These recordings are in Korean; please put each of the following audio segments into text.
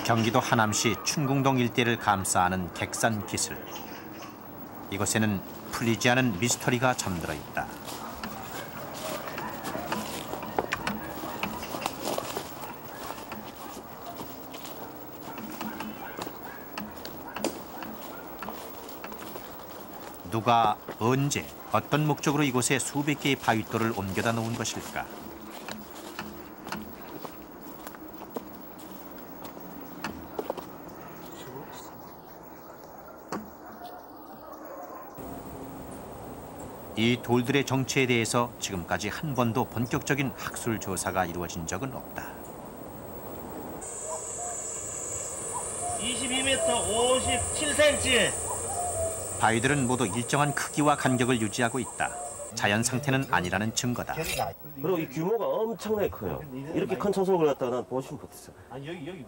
경기도 하남시 춘궁동 일대를 감싸는 객산 기슭. 이곳에는 풀리지 않은 미스터리가 잠들어 있다. 누가 언제 어떤 목적으로 이곳에 수백 개의 바위돌을 옮겨다 놓은 것일까? 이 돌들의 정체에 대해서 지금까지 한 번도 본격적인 학술 조사가 이루어진 적은 없다. 22m 57cm. 바위들은 모두 일정한 크기와 간격을 유지하고 있다. 자연 상태는 아니라는 증거다. 그리고 이 규모가 엄청나게 커요. 이렇게 큰 초석을 갖다가 난 보지 못했어요. 여기.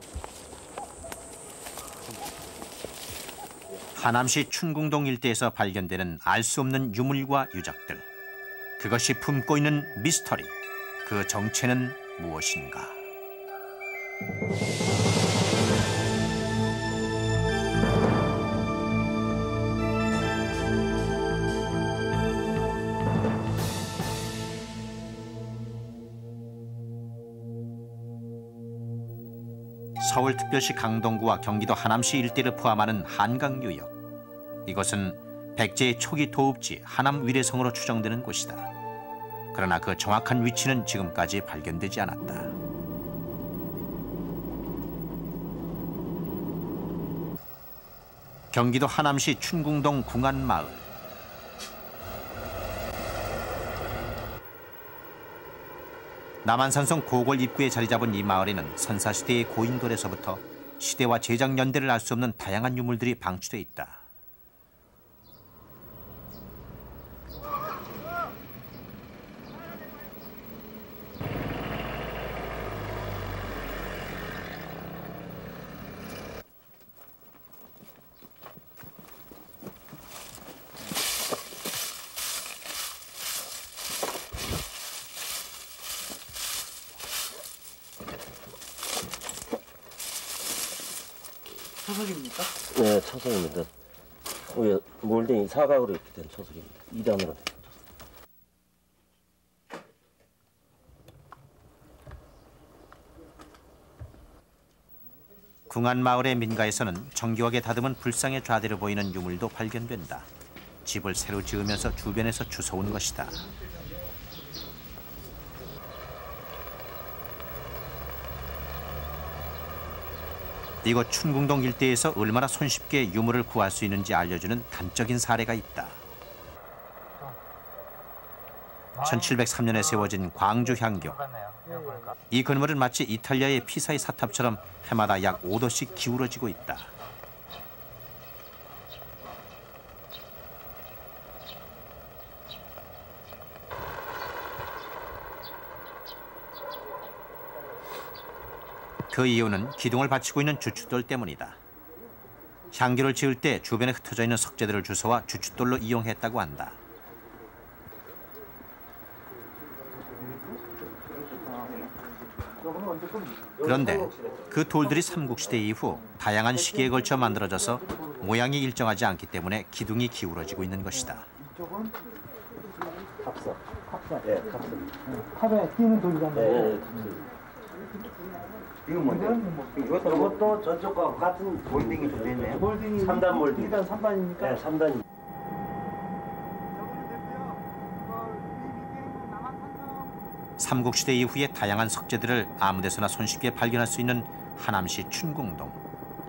하남시 춘궁동 일대에서 발견되는 알 수 없는 유물과 유적들. 그것이 품고 있는 미스터리. 그 정체는 무엇인가? 서울특별시 강동구와 경기도 하남시 일대를 포함하는 한강유역. 이곳은 백제의 초기 도읍지 하남 위례성으로 추정되는 곳이다. 그러나 그 정확한 위치는 지금까지 발견되지 않았다. 경기도 하남시 춘궁동 궁안마을. 남한산성 고골 입구에 자리 잡은 이 마을에는 선사시대의 고인돌에서부터 시대와 제작 연대를 알 수 없는 다양한 유물들이 방치돼 있다. 초석입니까? 네, 초석입니다. 위에 몰딩이 사각으로 이렇게 된 초석입니다. 2단으로 된 초석. 궁안마을의 민가에서는 정교하게 다듬은 불상의 좌대로 보이는 유물도 발견된다. 집을 새로 지으면서 주변에서 주워온 것이다. 이곳 춘궁동 일대에서 얼마나 손쉽게 유물을 구할 수 있는지 알려주는 단적인 사례가 있다. 1703년에 세워진 광주향교. 이 건물은 마치 이탈리아의 피사의 사탑처럼 해마다 약 5도씩 기울어지고 있다. 그 이유는 기둥을 받치고 있는 주춧돌 때문이다. 향교를 지을 때 주변에 흩어져 있는 석재들을 주워와 주춧돌로 이용했다고 한다. 그런데 그 돌들이 삼국시대 이후 다양한 시기에 걸쳐 만들어져서 모양이 일정하지 않기 때문에 기둥이 기울어지고 있는 것이다. 이쪽은 탑석. 탑석. 네, 탑석. 탑에 끼는 돌이란 말이에요. 탑석. 이건 뭔데? 이것도 저쪽과 같은 몰딩이 들어있네요. 몰딩이 3단 몰딩. 2단, 3단입니까? 네, 3단. 삼국시대 이후의 다양한 석재들을 아무데서나 손쉽게 발견할 수 있는 하남시 춘궁동.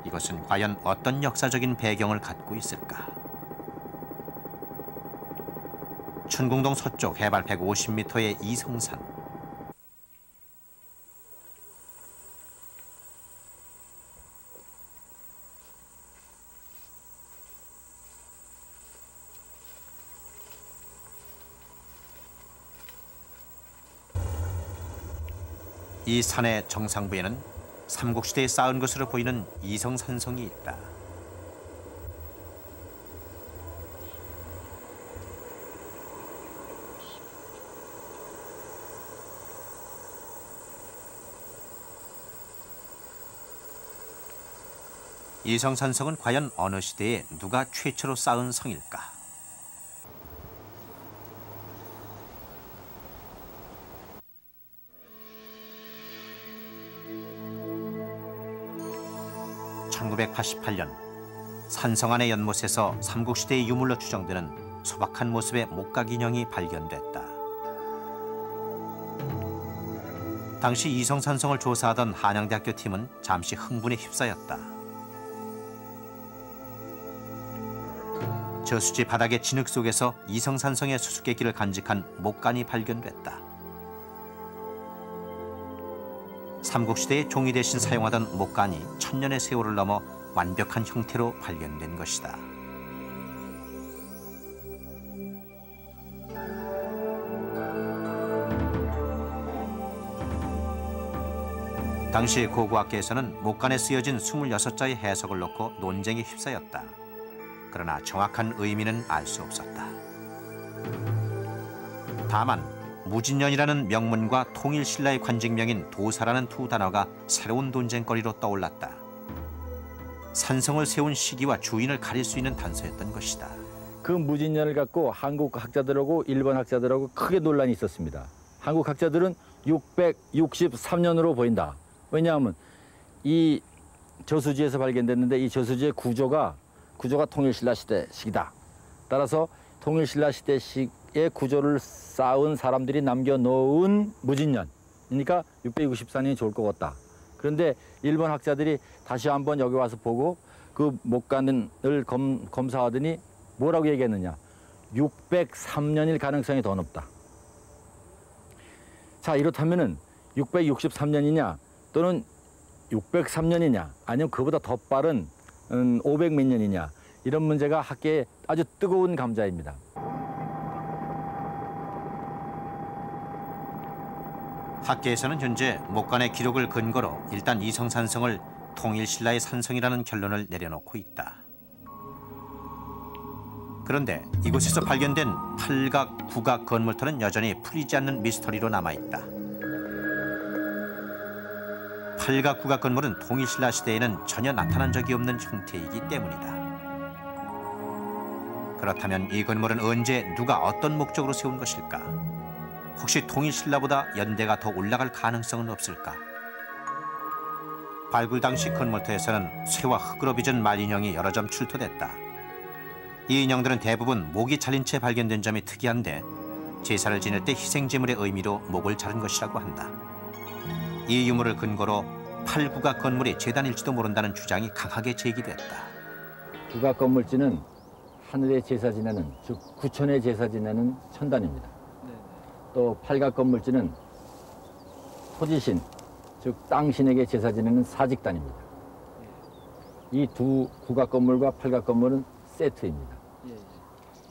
이것은 과연 어떤 역사적인 배경을 갖고 있을까? 춘궁동 서쪽 해발 150m의 이성산. 이 산의 정상부에는 삼국시대에 쌓은 것으로 보이는 이성산성이 있다. 이성산성은 과연 어느 시대에 누가 최초로 쌓은 성일까? (1988년) 산성 안의 연못에서 삼국시대의 유물로 추정되는 소박한 모습의 목각 인형이 발견됐다. 당시 이성산성을 조사하던 한양대학교 팀은 잠시 흥분에 휩싸였다. 저수지 바닥의 진흙 속에서 이성산성의 수수께끼를 간직한 목간이 발견됐다. 삼국시대의 종이 대신 사용하던 목간이 천년의 세월을 넘어 완벽한 형태로 발견된 것이다. 당시 고고학계에서는 목간에 쓰여진 26자의 해석을 놓고 논쟁에 휩싸였다. 그러나 정확한 의미는 알 수 없었다. 다만 무진년이라는 명문과 통일신라의 관직명인 도사라는 두 단어가 새로운 논쟁거리로 떠올랐다. 산성을 세운 시기와 주인을 가릴 수 있는 단서였던 것이다. 그 무진년을 갖고 한국 학자들하고 일본 학자들하고 크게 논란이 있었습니다. 한국 학자들은 663년으로 보인다. 왜냐하면 이 저수지에서 발견됐는데 이 저수지의 구조가 통일신라 시대식이다. 따라서 통일신라 시대식의 구조를 쌓은 사람들이 남겨놓은 무진년, 그러니까 664년이 좋을 것 같다. 그런데 일본 학자들이 다시 한번 여기 와서 보고 그 목간을 검사하더니 뭐라고 얘기했느냐. 603년일 가능성이 더 높다. 자, 이렇다면은 663년이냐 또는 603년이냐 아니면 그보다 더 빠른 500몇 년이냐, 이런 문제가 학계에 아주 뜨거운 감자입니다. 학계에서는 현재 목간의 기록을 근거로 일단 이성산성을 통일신라의 산성이라는 결론을 내려놓고 있다. 그런데 이곳에서 발견된 팔각, 구각 건물터는 여전히 풀리지 않는 미스터리로 남아있다. 팔각, 구각 건물은 통일신라 시대에는 전혀 나타난 적이 없는 형태이기 때문이다. 그렇다면 이 건물은 언제 누가 어떤 목적으로 세운 것일까? 혹시 통일신라보다 연대가 더 올라갈 가능성은 없을까? 발굴 당시 건물터에서는 쇠와 흙으로 빚은 말인형이 여러 점 출토됐다. 이 인형들은 대부분 목이 잘린 채 발견된 점이 특이한데 제사를 지낼 때 희생제물의 의미로 목을 자른 것이라고 한다. 이 유물을 근거로 팔구각 건물이 제단일지도 모른다는 주장이 강하게 제기됐다. 구각 건물지는 하늘에 제사 지내는, 즉 구천에 제사 지내는 천단입니다. 또 팔각 건물지는 토지신, 즉 땅신에게 제사 지내는 사직단입니다. 이 두 구각 건물과 팔각 건물은 세트입니다.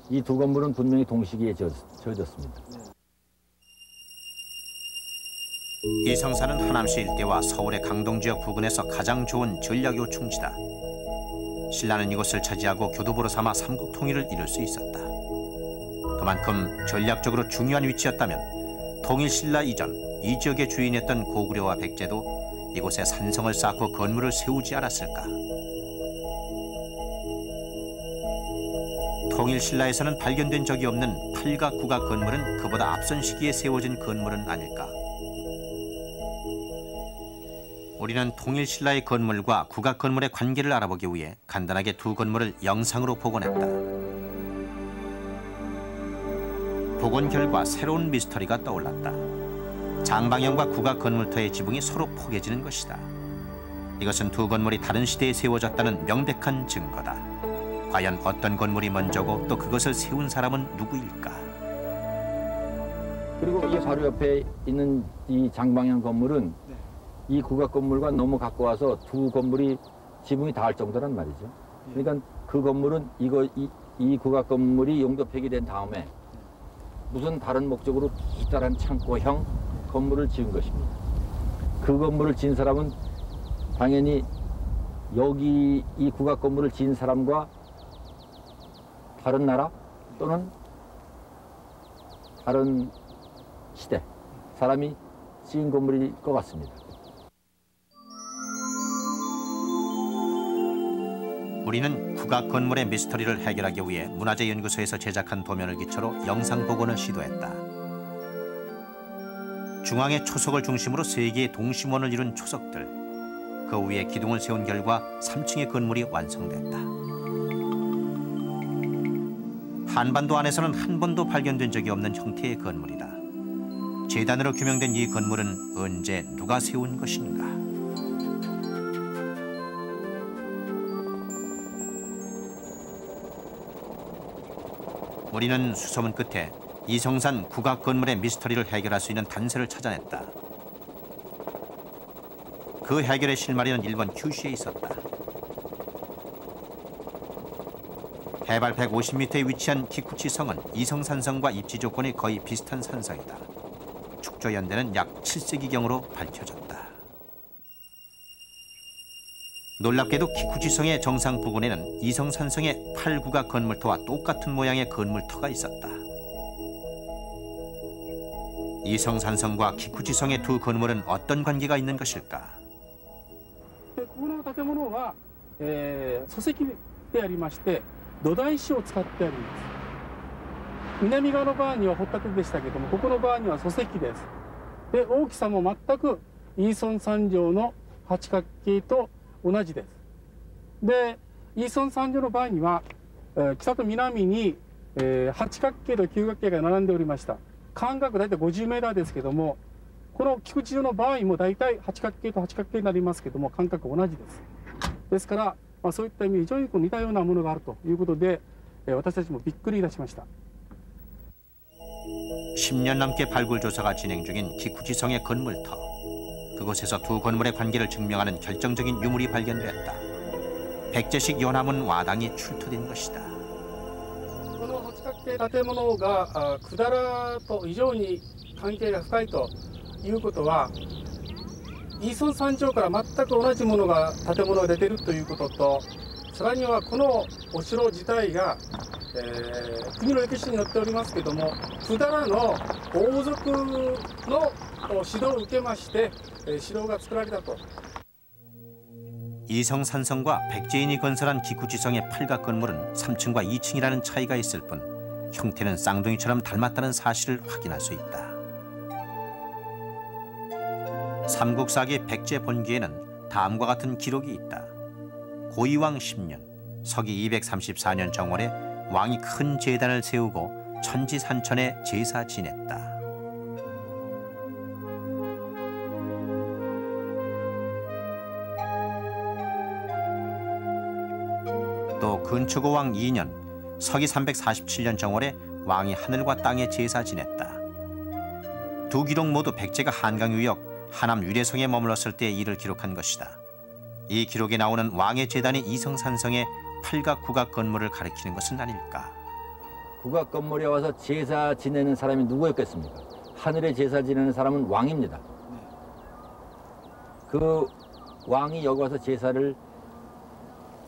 이 두 건물은 분명히 동시기에 지어졌습니다. 이성산은 하남시 일대와 서울의 강동 지역 부근에서 가장 좋은 전략 요충지다. 신라는 이곳을 차지하고 교두보로 삼아 삼국 통일을 이룰 수 있었다. 그만큼 전략적으로 중요한 위치였다면 통일신라 이전 이 지역의 주인이었던 고구려와 백제도 이곳에 산성을 쌓고 건물을 세우지 않았을까. 통일신라에서는 발견된 적이 없는 팔각, 구각 건물은 그보다 앞선 시기에 세워진 건물은 아닐까. 우리는 통일신라의 건물과 구각 건물의 관계를 알아보기 위해 간단하게 두 건물을 영상으로 복원했다. 복원 결과 새로운 미스터리가 떠올랐다. 장방형과 구각 건물터의 지붕이 서로 포개지는 것이다. 이것은 두 건물이 다른 시대에 세워졌다는 명백한 증거다. 과연 어떤 건물이 먼저고 또 그것을 세운 사람은 누구일까? 그리고 이 바로 옆에 있는 이 장방형 건물은 이 구각 건물과 너무 가까워서 두 건물이 지붕이 닿을 정도란 말이죠. 그러니까 그 건물은 이 구각 건물이 용도 폐기된 다음에 무슨 다른 목적으로 기다란 창고형 건물을 지은 것입니다. 그 건물을 지은 사람은 당연히 여기 이 구각 건물을 지은 사람과 다른 나라 또는 다른 시대 사람이 지은 건물일 것 같습니다. 우리는 국악 건물의 미스터리를 해결하기 위해 문화재연구소에서 제작한 도면을 기초로 영상 복원을 시도했다. 중앙의 초석을 중심으로 3개의 동심원을 이룬 초석들, 그 위에 기둥을 세운 결과 3층의 건물이 완성됐다. 한반도 안에서는 한 번도 발견된 적이 없는 형태의 건물이다. 재단으로 규명된 이 건물은 언제 누가 세운 것인가? 우리는 수소문 끝에 이성산 국악 건물의 미스터리를 해결할 수 있는 단서를 찾아냈다. 그 해결의 실마리는 일본 큐슈에 있었다. 해발 150m에 위치한 기쿠치 성은 이성산성과 입지 조건이 거의 비슷한 산성이다. 축조 연대는 약 7세기경으로 밝혀졌다. 놀랍게도 기쿠치성의 정상 부근에는 이성산성의 8국악 건물터와 똑같은 모양의 건물터가 있었다. 이성산성과 기쿠치성의 두 건물은 어떤 관계가 있는 것일까? この建物は、礎石でありまして土台石を使ってあります。南側の場合には掘立でしたけども、ここの場合には礎石です。で、大きさも全くイーソン三条の八角形と同じです。で、イーソン三条の場合には、北と南に、八角形と九角形が並んでおりました。間隔大体50メーターですけども、この菊池の場合も大体八角形と八角形になりますけども、間隔同じです。ですから、そういった意味で非常に似たようなものがあるということで、私たちもびっくりいたしました。 10년 넘게 발굴 조사가 진행 중인 기쿠치성의 건물터. 그곳에서 두 건물의 관계를 증명하는 결정적인 유물이 발견됐다. 백제식 연화문 와당이 출토된 것이다. この八角形建物が百済と非常に関係が深いということは、イーソン三条から全く同じものが建物が出ているということと、さらにはこのお城自体が、国の歴史に載っておりますけども、百済の王族の指導を受けまして、城が作られたと。 이성산성과 백제인이 건설한 기쿠치성의 팔각 건물은 3층과 2층이라는 차이가 있을 뿐 형태는 쌍둥이처럼 닮았다는 사실을 확인할 수 있다. 삼국사기 백제 본기에는 다음과 같은 기록이 있다. 고이왕 10년, 서기 234년 정월에 왕이 큰 제단을 세우고 천지산천에 제사 지냈다. 또 근초고왕 2년, 서기 347년 정월에 왕이 하늘과 땅에 제사 지냈다. 두 기록 모두 백제가 한강 유역 하남 위례성에 머물렀을 때의 일을 기록한 것이다. 이 기록에 나오는 왕의 제단이 이성산성의 팔각 국악 건물을 가리키는 것은 아닐까? 국악 건물에 와서 제사 지내는 사람이 누구였겠습니까? 하늘에 제사 지내는 사람은 왕입니다. 그 왕이 여기 와서 제사를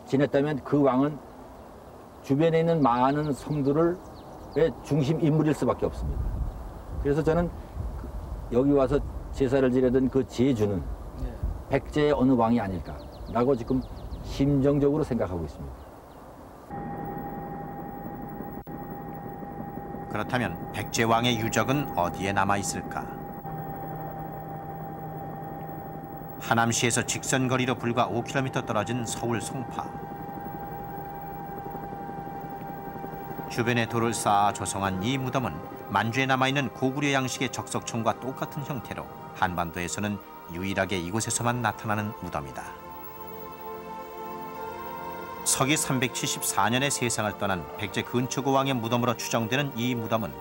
지냈다면 그 왕은 주변에 있는 많은 성들의 중심 인물일 수밖에 없습니다. 그래서 저는 여기 와서 제사를 지내던 그 제주는 백제의 어느 왕이 아닐까라고 지금 심정적으로 생각하고 있습니다. 그렇다면 백제 왕의 유적은 어디에 남아 있을까? 하남시에서 직선거리로 불과 5km 떨어진 서울 송파. 주변에 돌을 쌓아 조성한 이 무덤은 만주에 남아있는 고구려 양식의 적석촌과 똑같은 형태로 한반도에서는 유일하게 이곳에서만 나타나는 무덤이다. 서기 374년에 세상을 떠난 백제 근초고왕의 무덤으로 추정되는 이 무덤은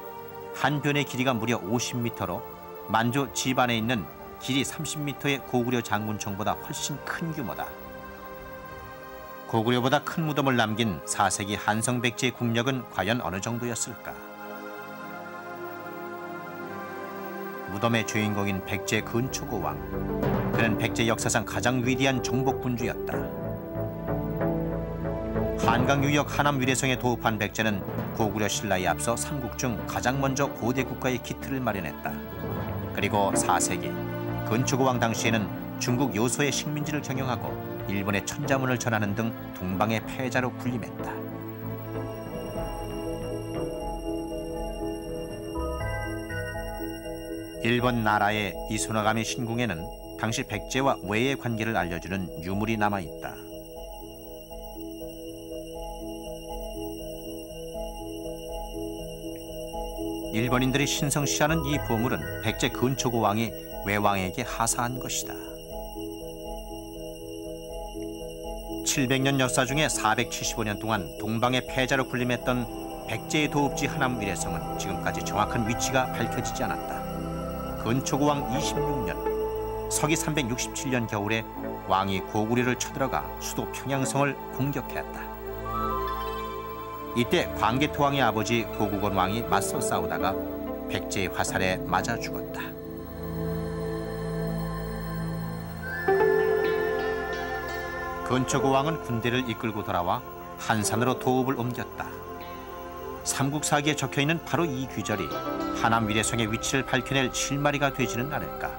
한 변의 길이가 무려 50m로 만주 집안에 있는 길이 30m의 고구려 장군총보다 훨씬 큰 규모다. 고구려보다 큰 무덤을 남긴 4세기 한성 백제의 국력은 과연 어느 정도였을까? 무덤의 주인공인 백제 근초고왕. 그는 백제 역사상 가장 위대한 정복군주였다. 한강 유역 하남 위례성에 도읍한 백제는 고구려 신라에 앞서 삼국 중 가장 먼저 고대 국가의 기틀을 마련했다. 그리고 4세기 근초고왕 당시에는 중국 요소의 식민지를 경영하고 일본의 천자문을 전하는 등 동방의 패자로 군림했다. 일본 나라의 이소나가미 신궁에는 당시 백제와 외의 관계를 알려주는 유물이 남아있다. 일본인들이 신성시하는 이 보물은 백제 근초고 왕이 외왕에게 하사한 것이다. 700년 역사 중에 475년 동안 동방의 패자로 군림했던 백제의 도읍지 하남 위례성은 지금까지 정확한 위치가 밝혀지지 않았다. 근초고 왕 26년, 서기 367년 겨울에 왕이 고구려를 쳐들어가 수도 평양성을 공격했다. 이때 광개토왕의 아버지 고국원 왕이 맞서 싸우다가 백제의 화살에 맞아 죽었다. 근초고 왕은 군대를 이끌고 돌아와 한산으로 도읍을 옮겼다. 삼국사기에 적혀있는 바로 이 귀절이 하남 위례성의 위치를 밝혀낼 실마리가 되지는 않을까.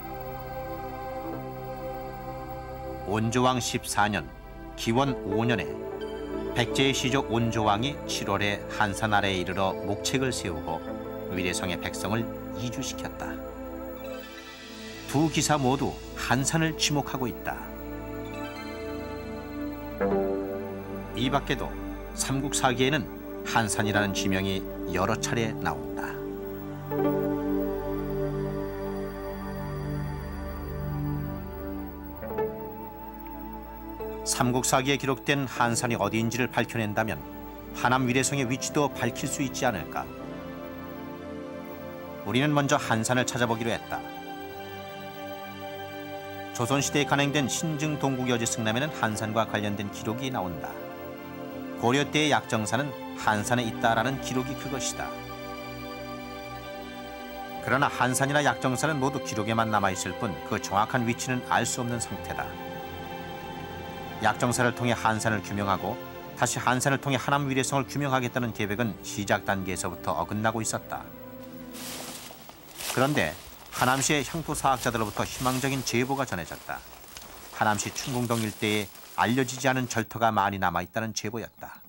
온조왕 14년, 기원 5년에 백제의 시조 온조왕이 7월에 한산 아래에 이르러 목책을 세우고 위례성의 백성을 이주시켰다. 두 기사 모두 한산을 지목하고 있다. 이 밖에도 삼국사기에는 한산이라는 지명이 여러 차례 나온다. 삼국사기에 기록된 한산이 어디인지를 밝혀낸다면 하남 위례성의 위치도 밝힐 수 있지 않을까. 우리는 먼저 한산을 찾아보기로 했다. 조선시대에 간행된 신증 동국여지 승람에는 한산과 관련된 기록이 나온다. 고려 때의 약정사는 한산에 있다라는 기록이 그것이다. 그러나 한산이나 약정사는 모두 기록에만 남아있을 뿐 그 정확한 위치는 알 수 없는 상태다. 약정사를 통해 한산을 규명하고 다시 한산을 통해 하남 위례성을 규명하겠다는 계획은 시작 단계에서부터 어긋나고 있었다. 그런데 하남시의 향토사학자들로부터 희망적인 제보가 전해졌다. 하남시 춘궁동 일대에 알려지지 않은 절터가 많이 남아있다는 제보였다.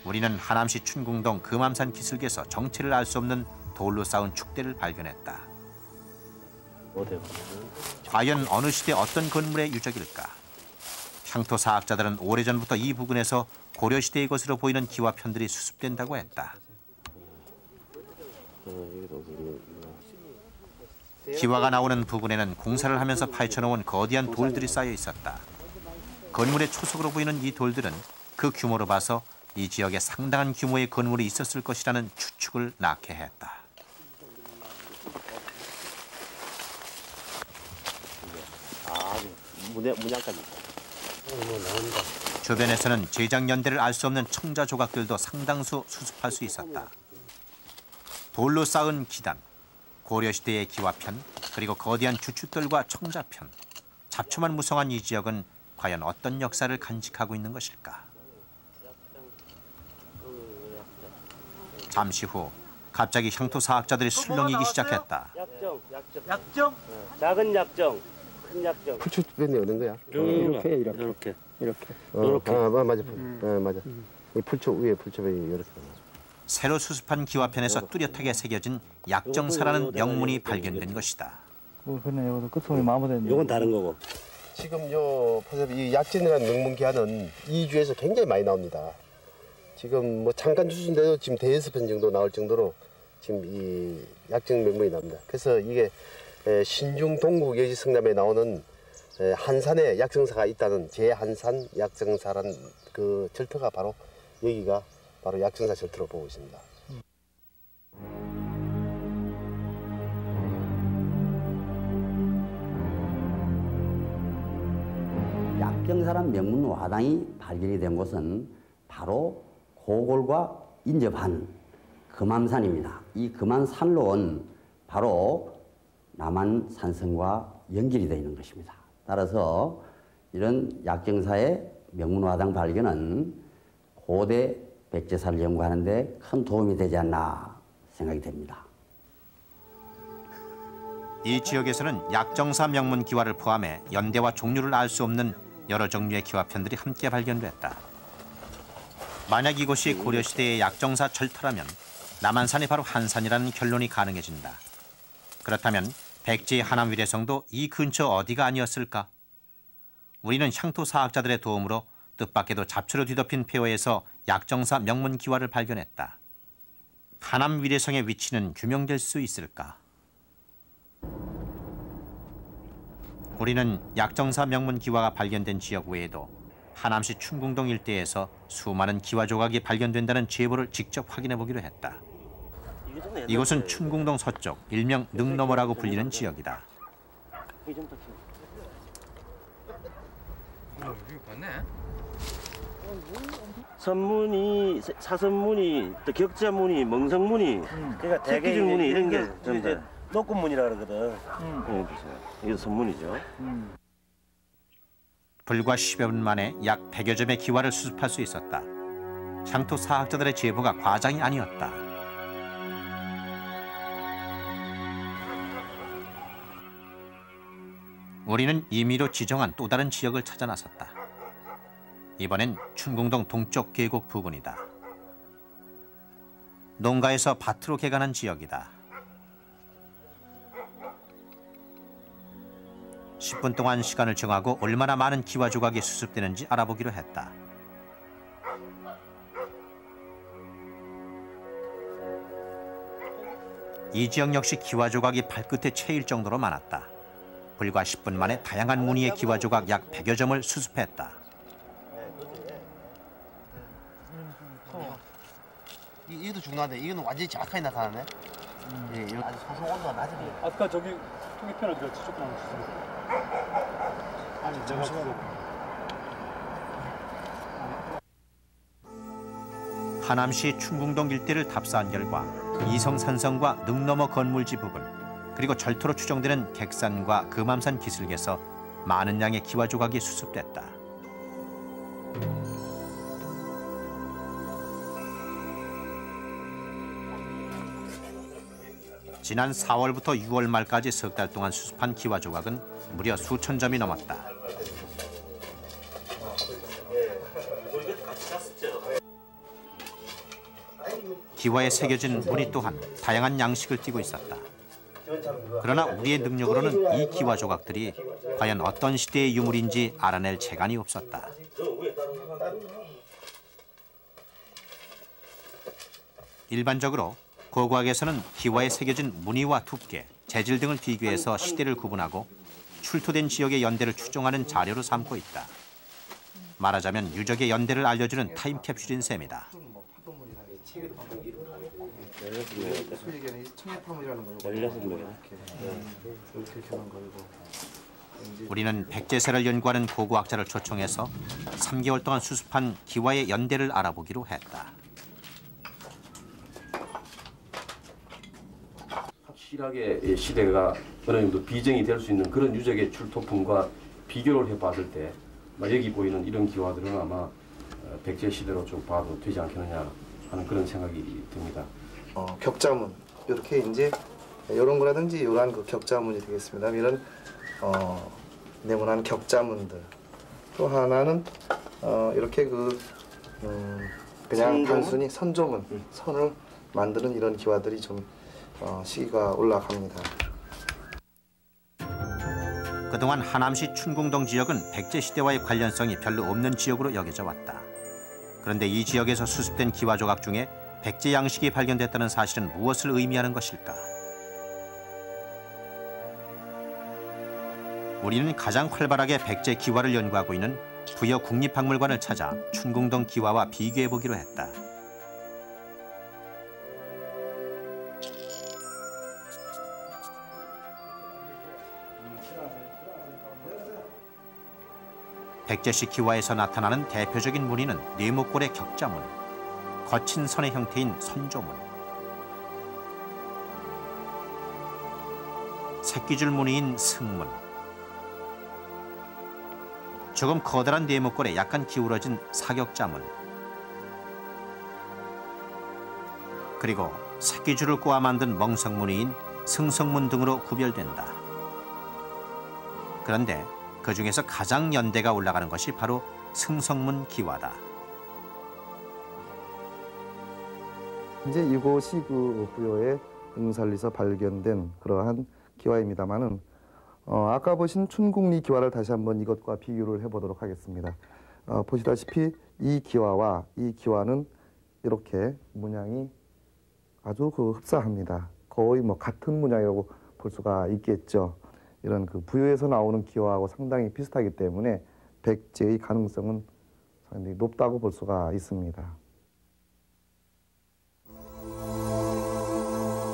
우리는 하남시 춘궁동 금암산 기슭에서 정체를 알 수 없는 돌로 쌓은 축대를 발견했다. 과연 어느 시대 어떤 건물의 유적일까? 향토사학자들은 오래전부터 이 부근에서 고려시대의 것으로 보이는 기와편들이 수습된다고 했다. 기와가 나오는 부근에는 공사를 하면서 파헤쳐놓은 거대한 돌들이 쌓여 있었다. 건물의 초석으로 보이는 이 돌들은 그 규모로 봐서 이 지역에 상당한 규모의 건물이 있었을 것이라는 추측을 낳게 했다. 문양까지. 주변에서는 제작 연대를 알 수 없는 청자 조각들도 상당수 수습할 수 있었다. 돌로 쌓은 기단, 고려시대의 기와편, 그리고 거대한 주춧돌과 청자편, 잡초만 무성한 이 지역은 과연 어떤 역사를 간직하고 있는 것일까? 잠시 후 갑자기 향토사학자들이 술렁이기 시작했다. 약정? 작은 약정, 큰 약정. 풀초변이 어느 거야? 이렇게. 맞아. 맞아. 이 풀초 위에 풀초변이 이렇게. 새로 수습한 기와편에서 뚜렷하게 새겨진 약정사라는 명문이 발견된 것이다. 그러네. 끝소리 마무리됐네. 이건 다른 거고. 지금 이 약진이라는 명문 기와는 이주에서 굉장히 많이 나옵니다. 지금 뭐 잠깐 주순데도 지금 대여섯 편 정도 나올 정도로 지금 이 약정 명문이 나옵니다. 그래서 이게 신중 동국 여지 성남에 나오는 한산에 약정사가 있다는 제한산 약정사라는 그 절터가 바로 여기가 바로 약정사 절터로 보고 있습니다. 약정사란 명문 화당이 발견이 된 곳은 바로 고골과 인접한 금암산입니다. 이 금암산로는 바로 남한 산성과 연결이 되어 있는 것입니다. 따라서 이런 약정사의 명문 화당 발견은 고대 백제사를 연구하는 데 큰 도움이 되지 않나 생각이 됩니다. 이 지역에서는 약정사 명문 기와를 포함해 연대와 종류를 알 수 없는 여러 종류의 기와편들이 함께 발견됐다. 만약 이곳이 고려시대의 약정사 절터라면 남한산이 바로 한산이라는 결론이 가능해진다. 그렇다면 백제의 하남 위례성도 이 근처 어디가 아니었을까? 우리는 향토사학자들의 도움으로 뜻밖에도 잡초로 뒤덮인 폐허에서 약정사 명문 기와를 발견했다. 하남 위례성의 위치는 규명될 수 있을까? 우리는 약정사 명문 기와가 발견된 지역 외에도 하남시 춘궁동 일대에서 수많은 기와 조각이 발견된다는 제보를 직접 확인해 보기로 했다. 이곳은 춘궁동 서쪽, 일명 능너머라고 불리는 지역이다. 선문이, 사선문이, 또 격자문이, 멍성문이, 그러니까 새끼줄문이 이런 게 이제 녹군문이라 그러거든. 이게 선문이죠. 불과 10여 분 만에 약 100여 점의 기와를 수습할 수 있었다. 향토 사학자들의 제보가 과장이 아니었다. 우리는 임의로 지정한 또 다른 지역을 찾아 나섰다. 이번엔 춘궁동 동쪽 계곡 부근이다. 농가에서 밭으로 개간한 지역이다. 10분 동안 시간을 정하고 얼마나 많은 기와 조각이 수습되는지 알아보기로 했다. 이 지역 역시 기와 조각이 발끝에 채일 정도로 많았다. 불과 10분 만에 다양한 무늬의 기와 조각 약 100여 점을 수습했다. 이것도 중요한데 이거는 완전히 정확하게 나타나네. 예, 아주 소송 온도가 낮으네요. 아까 저기 통계편 어디 갔지? 조금 남았습니다. 아니, 잠시만요. 하남시 춘궁동 일대를 탑사한 결과 이성산성과 능너머 건물지 부근 그리고 절토로 추정되는 객산과 금암산 기슭에서 많은 양의 기와 조각이 수습됐다. 지난 4월부터 6월 말까지 석 달 동안 수습한 기와 조각은 무려 수천 점이 넘었다. 기와에 새겨진 무늬 또한 다양한 양식을 띠고 있었다. 그러나 우리의 능력으로는 이 기와 조각들이 과연 어떤 시대의 유물인지 알아낼 재간이 없었다. 일반적으로 고고학에서는 기와에 새겨진 무늬와 두께, 재질 등을 비교해서 시대를 구분하고 출토된 지역의 연대를 추정하는 자료로 삼고 있다. 말하자면 유적의 연대를 알려주는 타임캡슐인 셈이다. 우리는 백제사를 연구하는 고고학자를 초청해서 3개월 동안 수습한 기와의 연대를 알아보기로 했다. 확실하게 시대가 어느 정도 비정이 될 수 있는 그런 유적의 출토품과 비교를 해봤을 때 여기 보이는 이런 기와들은 아마 백제 시대로 좀 봐도 되지 않겠느냐 하는 그런 생각이 듭니다. 격자문 이렇게 이제 이런 거라든지 이러한 그 격자문이 되겠습니다. 이런 네모난 격자문들. 또 하나는 이렇게 그냥 단순히 선조문 선을 만드는 이런 기와들이 좀 시기가 올라갑니다. 그동안 하남시 춘궁동 지역은 백제시대와의 관련성이 별로 없는 지역으로 여겨져 왔다. 그런데 이 지역에서 수습된 기와 조각 중에 백제 양식이 발견됐다는 사실은 무엇을 의미하는 것일까? 우리는 가장 활발하게 백제 기와를 연구하고 있는 부여 국립박물관을 찾아 춘궁동 기와와 비교해보기로 했다. 백제시 기와에서 나타나는 대표적인 무늬는 뇌목골의 격자문, 거친 선의 형태인 선조문, 새끼줄 무늬인 승문, 조금 커다란 뇌목골에 약간 기울어진 사격자문, 그리고 새끼줄을 꼬아 만든 멍석무늬인 승성문 등으로 구별된다. 그런데 그 중에서 가장 연대가 올라가는 것이 바로 승성문 기와다. 이제 이곳이 그 부여의 응살리에서 발견된 그러한 기와입니다만은 아까 보신 춘궁리 기와를 다시 한번 이것과 비교를 해보도록 하겠습니다. 보시다시피 이 기와와 이 기와는 이렇게 문양이 아주 흡사합니다. 거의 같은 문양이라고 볼 수가 있겠죠. 이런 그 부여에서 나오는 기와하고 상당히 비슷하기 때문에 백제의 가능성은 상당히 높다고 볼 수가 있습니다.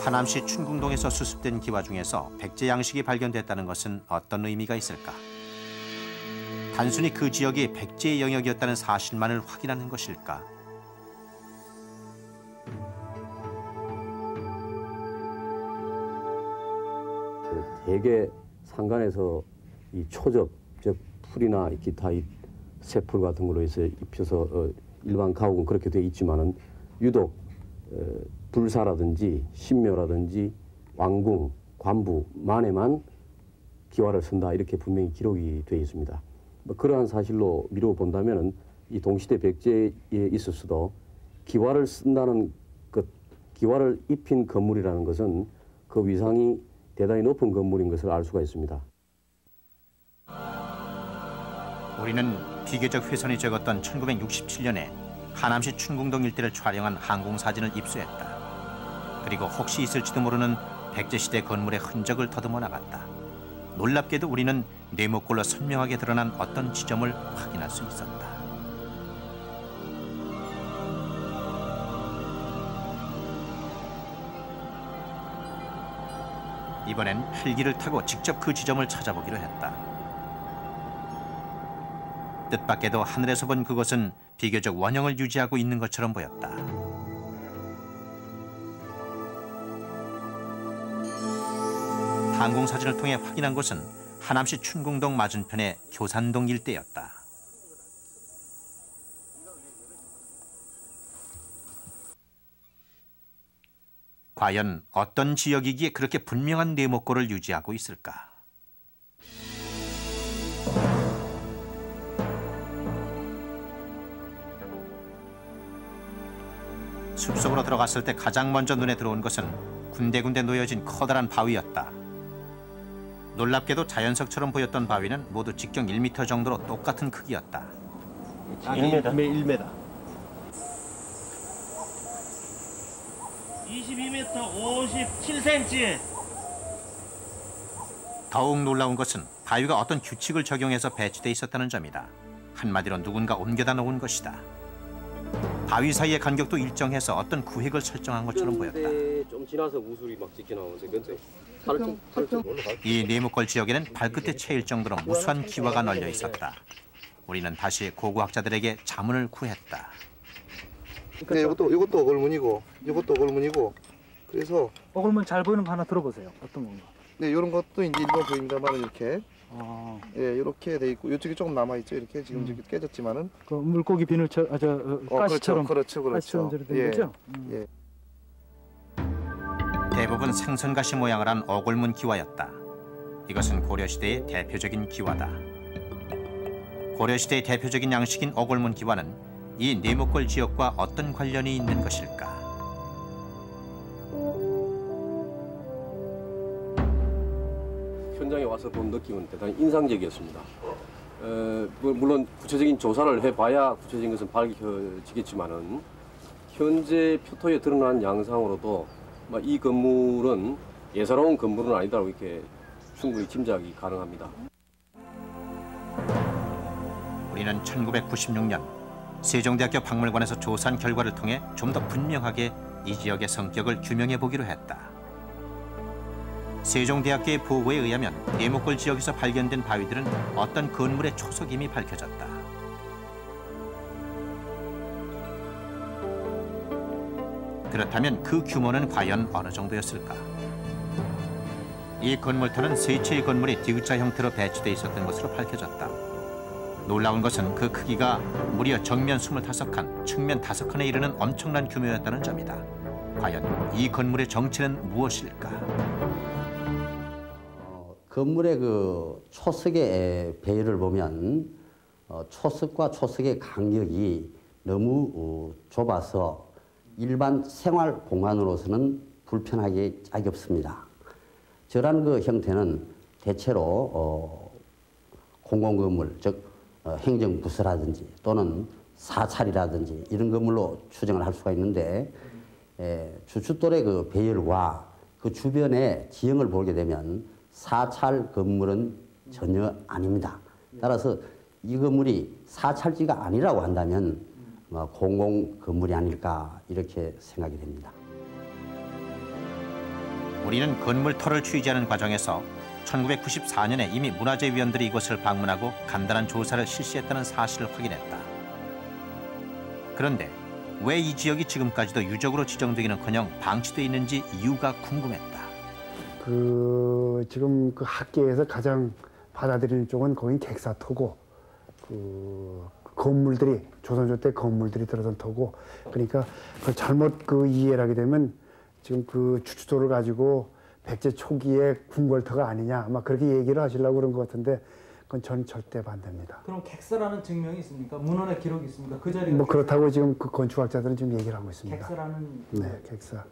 하남시 춘궁동에서 수습된 기와 중에서 백제 양식이 발견됐다는 것은 어떤 의미가 있을까? 단순히 그 지역이 백제의 영역이었다는 사실만을 확인하는 것일까? 대개 상간에서 이 초접, 즉 풀이나 기타 새풀 같은 걸로 해서 입혀서 일반 가옥은 그렇게 되어 있지만은 유독 불사라든지 신묘라든지 왕궁, 관부, 만에만 기와를 쓴다 이렇게 분명히 기록이 되어 있습니다. 그러한 사실로 미루어 본다면은 이 동시대 백제에 있었어도 기와를 쓴다는 것, 기와를 입힌 건물이라는 것은 그 위상이 대단히 높은 건물인 것을 알 수가 있습니다. 우리는 비교적 훼손이 적었던 1967년에 하남시 춘궁동 일대를 촬영한 항공사진을 입수했다. 그리고 혹시 있을지도 모르는 백제시대 건물의 흔적을 더듬어 나갔다. 놀랍게도 우리는 네모꼴로 선명하게 드러난 어떤 지점을 확인할 수 있었다. 이번엔 헬기를 타고 직접 그 지점을 찾아보기로 했다. 뜻밖에도 하늘에서 본 그것은 비교적 원형을 유지하고 있는 것처럼 보였다. 항공사진을 통해 확인한 곳은 하남시 춘궁동 맞은편의 교산동 일대였다. 과연 어떤 지역이기에 그렇게 분명한 네모꼴을 유지하고 있을까? 숲속으로 들어갔을 때 가장 먼저 눈에 들어온 것은 군데군데 놓여진 커다란 바위였다. 놀랍게도 자연석처럼 보였던 바위는 모두 직경 1m 정도로 똑같은 크기였다. 1m. 1m. 22m 57cm. 더욱 놀라운 것은 바위가 어떤 규칙을 적용해서 배치돼 있었다는 점이다. 한마디로 누군가 옮겨다 놓은 것이다. 바위 사이의 간격도 일정해서 어떤 구획을 설정한 것처럼 보였다. 좀 지나서 우술이 막 찍혀 나오는데 근데 이 네모꼴 지역에는 발끝에 채일 정도로 무수한 기와가 널려 있었다. 우리는 다시 고고학자들에게 자문을 구했다. 네, 이것도 어글문이고, 이것도 어글문이고, 그래서 어글문 잘 보이는 거 하나 들어보세요. 어떤 건가? 네, 이런 것도 이제 일반 보입니다만은 이렇게, 예, 이렇게 돼 있고, 이쪽이 조금 남아 있죠. 이렇게 지금 저기 깨졌지만은. 그 물고기 비늘처럼, 가시처럼, 그렇죠. 가시처럼 저렇게 된 거죠? 예. 대부분 생선가시 모양을 한 어골문 기와였다. 이것은 고려시대의 대표적인 기와다. 고려시대의 대표적인 양식인 어골문 기와는 이 네모꼴 지역과 어떤 관련이 있는 것일까? 현장에 와서 본 느낌은 대단히 인상적이었습니다. 물론 구체적인 조사를 해봐야 구체적인 것은 밝혀지겠지만은 현재 표토에 드러난 양상으로도 이 건물은 예사로운 건물은 아니다라고 이렇게 충분히 짐작이 가능합니다. 우리는 1996년 세종대학교 박물관에서 조사한 결과를 통해 좀 더 분명하게 이 지역의 성격을 규명해 보기로 했다. 세종대학교의 보고에 의하면 네모꼴 지역에서 발견된 바위들은 어떤 건물의 초석임이 밝혀졌다. 그렇다면 그 규모는 과연 어느 정도였을까? 이 건물터는 세 채의 건물이 디귿자 형태로 배치돼 있었던 것으로 밝혀졌다. 놀라운 것은 그 크기가 무려 정면 25칸, 측면 5칸에 이르는 엄청난 규모였다는 점이다. 과연 이 건물의 정체는 무엇일까? 건물의 그 초석의 배열을 보면 초석과 초석의 간격이 너무 좁아서 일반 생활 공간으로서는 불편하게 짝이 없습니다. 저런 그 형태는 대체로 공공건물, 즉 행정부서라든지 또는 사찰이라든지 이런 건물로 추정을 할 수가 있는데 주춧돌의 그 배열과 그 주변의 지형을 보게 되면 사찰 건물은 전혀 아닙니다. 따라서 이 건물이 사찰지가 아니라고 한다면 공공 건물이 아닐까 이렇게 생각이 됩니다. 우리는 건물터를 취재하는 과정에서 1994년에 이미 문화재위원들이 이곳을 방문하고 간단한 조사를 실시했다는 사실을 확인했다. 그런데 왜 이 지역이 지금까지도 유적으로 지정되기는커녕 방치돼 있는지 이유가 궁금했다. 지금 그 학계에서 가장 받아들이는 쪽은 거긴 객사터고 건물들이 조선조 때 건물들이 들어선 터고 그러니까 그걸 잘못 이해를 하게 되면 지금 그 주춧돌을 가지고 백제 초기의 궁궐터가 아니냐 아마 그렇게 얘기를 하시려고 그런 것 같은데 그건 전 절대 반대입니다. 그럼 객사라는 증명이 있습니까? 문헌에 기록이 있습니까? 그 자리가 뭐 그렇다고 지금 그 건축학자들은 지금 얘기를 하고 있습니다. 객사라는 네, 객사.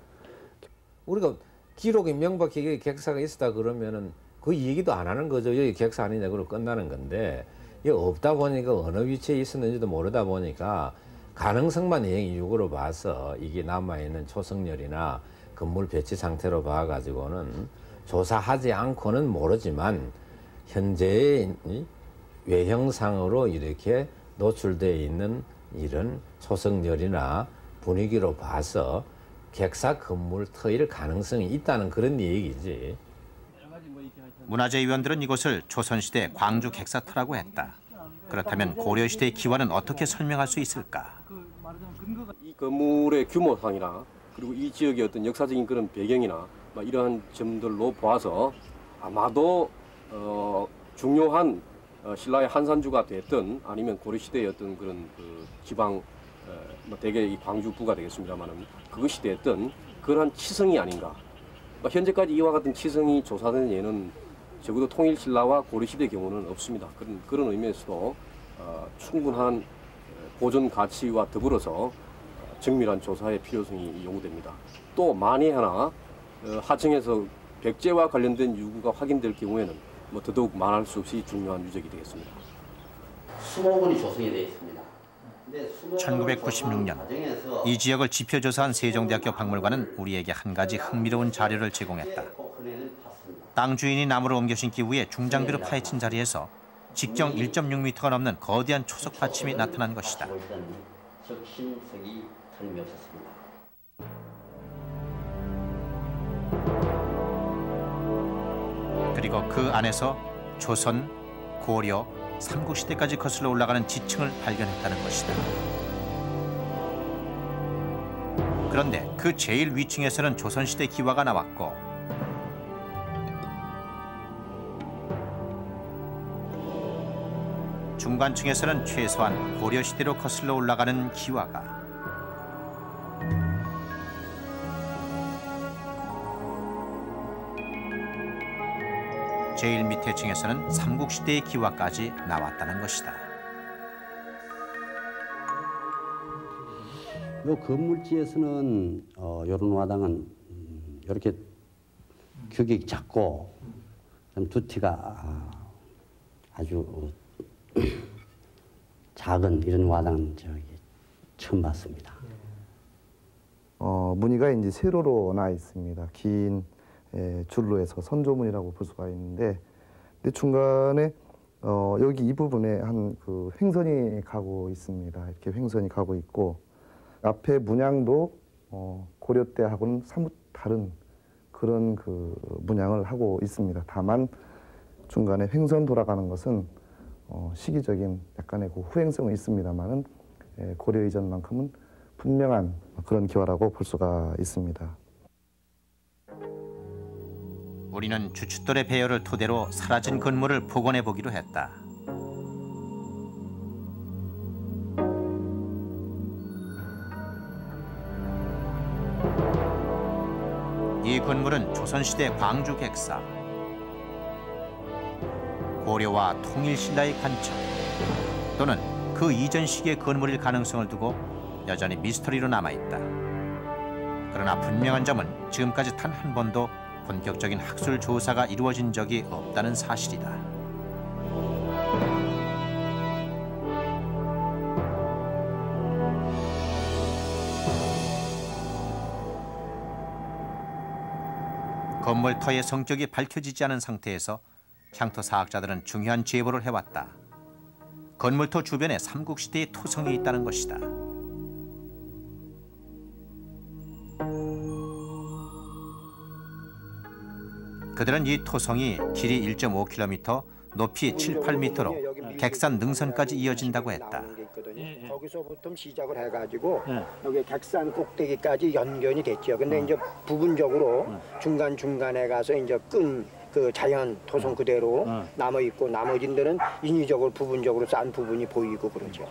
우리가 기록이 명백하게 객사가 있었다 그러면은 그 얘기도 안 하는 거죠. 여기 객사 아니냐 그러고 끝나는 건데 이게 없다 보니까 어느 위치에 있었는지도 모르다 보니까 가능성만 이유로 봐서 이게 남아있는 초석열이나 건물 배치 상태로 봐가지고는 조사하지 않고는 모르지만 현재의 외형상으로 이렇게 노출되어 있는 이런 초석열이나 분위기로 봐서 객사 건물 터일 가능성이 있다는 그런 얘기지. 문화재위원들은 이곳을 조선시대 광주 객사터라고 했다. 그렇다면 고려시대의 기와는 어떻게 설명할 수 있을까? 이 건물의 규모상이나 그리고 이 지역의 어떤 역사적인 그런 배경이나 이러한 점들로 보아서 아마도 중요한 신라의 한산주가 됐든 아니면 고려시대의 어떤 그런 그 지방 대개 이 광주부가 되겠습니다만은 그것이 됐든 그러한 치성이 아닌가. 현재까지 이와 같은 치성이 조사된 예는 적어도 통일신라와 고려시대의 경우는 없습니다. 그런 의미에서도 충분한 보존 가치와 더불어서 정밀한 조사의 필요성이 요구됩니다. 또 만에 하나 하청에서 백제와 관련된 유구가 확인될 경우에는 더더욱 말할 수 없이 중요한 유적이 되겠습니다. 수목원이 조성이 되어 있습니다. 1996년 이 지역을 지표조사한 세종대학교 박물관은 우리에게 한 가지 흥미로운 자료를 제공했다. 땅 주인이 나무를 옮겨 심기 위해 중장비로 파헤친 자리에서 직경 1.6m가 넘는 거대한 초석 받침이 나타난 것이다. 적신석이 틀림없었습니다. 그리고 그 안에서 조선, 고려, 삼국시대까지 거슬러 올라가는 지층을 발견했다는 것이다. 그런데 그 제일 위층에서는 조선시대 기와가 나왔고 중간층에서는 최소한 고려시대로 거슬러 올라가는 기와가 제일 밑에 층에서는 삼국시대의 기와까지 나왔다는 것이다. 이 건물지에서는 이런 와당은 이렇게 규격이 작고 좀 두티가 아주 작은 이런 와당은 처음 봤습니다. 무늬가 이제 세로로 나 있습니다. 긴 줄로 해서 선조문이라고 볼 수가 있는데, 근데 중간에 여기 이 부분에 한 그 횡선이 가고 있습니다. 이렇게 횡선이 가고 있고 앞에 문양도 고려 때하고는 사뭇 다른 그런 그 문양을 하고 있습니다. 다만 중간에 횡선 돌아가는 것은 시기적인 약간의 그 후행성은 있습니다만은 고려 이전만큼은 분명한 그런 기와라고 볼 수가 있습니다. 우리는 주춧돌의 배열을 토대로 사라진 건물을 복원해 보기로 했다. 이 건물은 조선시대 광주 객사. 고려와 통일신라의 간첩 또는 그 이전 시기의 건물일 가능성을 두고 여전히 미스터리로 남아있다. 그러나 분명한 점은 지금까지 단 한 번도 본격적인 학술 조사가 이루어진 적이 없다는 사실이다. 건물터의 성격이 밝혀지지 않은 상태에서 향토 사학자들은 중요한 제보를 해왔다. 건물터 주변에 삼국시대의 토성이 있다는 것이다. 그들은 이 토성이 길이 1.5km, 높이 7, 8m로 객산 능선까지 이어진다고 했다. 거기서부터 시작을 해가지고 여기 객산 꼭대기까지 연결이 됐죠. 근데 이제 부분적으로 중간중간에 가서 이제 끈 그 자연 토성 그대로 남아 있고 나머진 데는 인위적으로 부분적으로 싼 부분이 보이고 그러죠.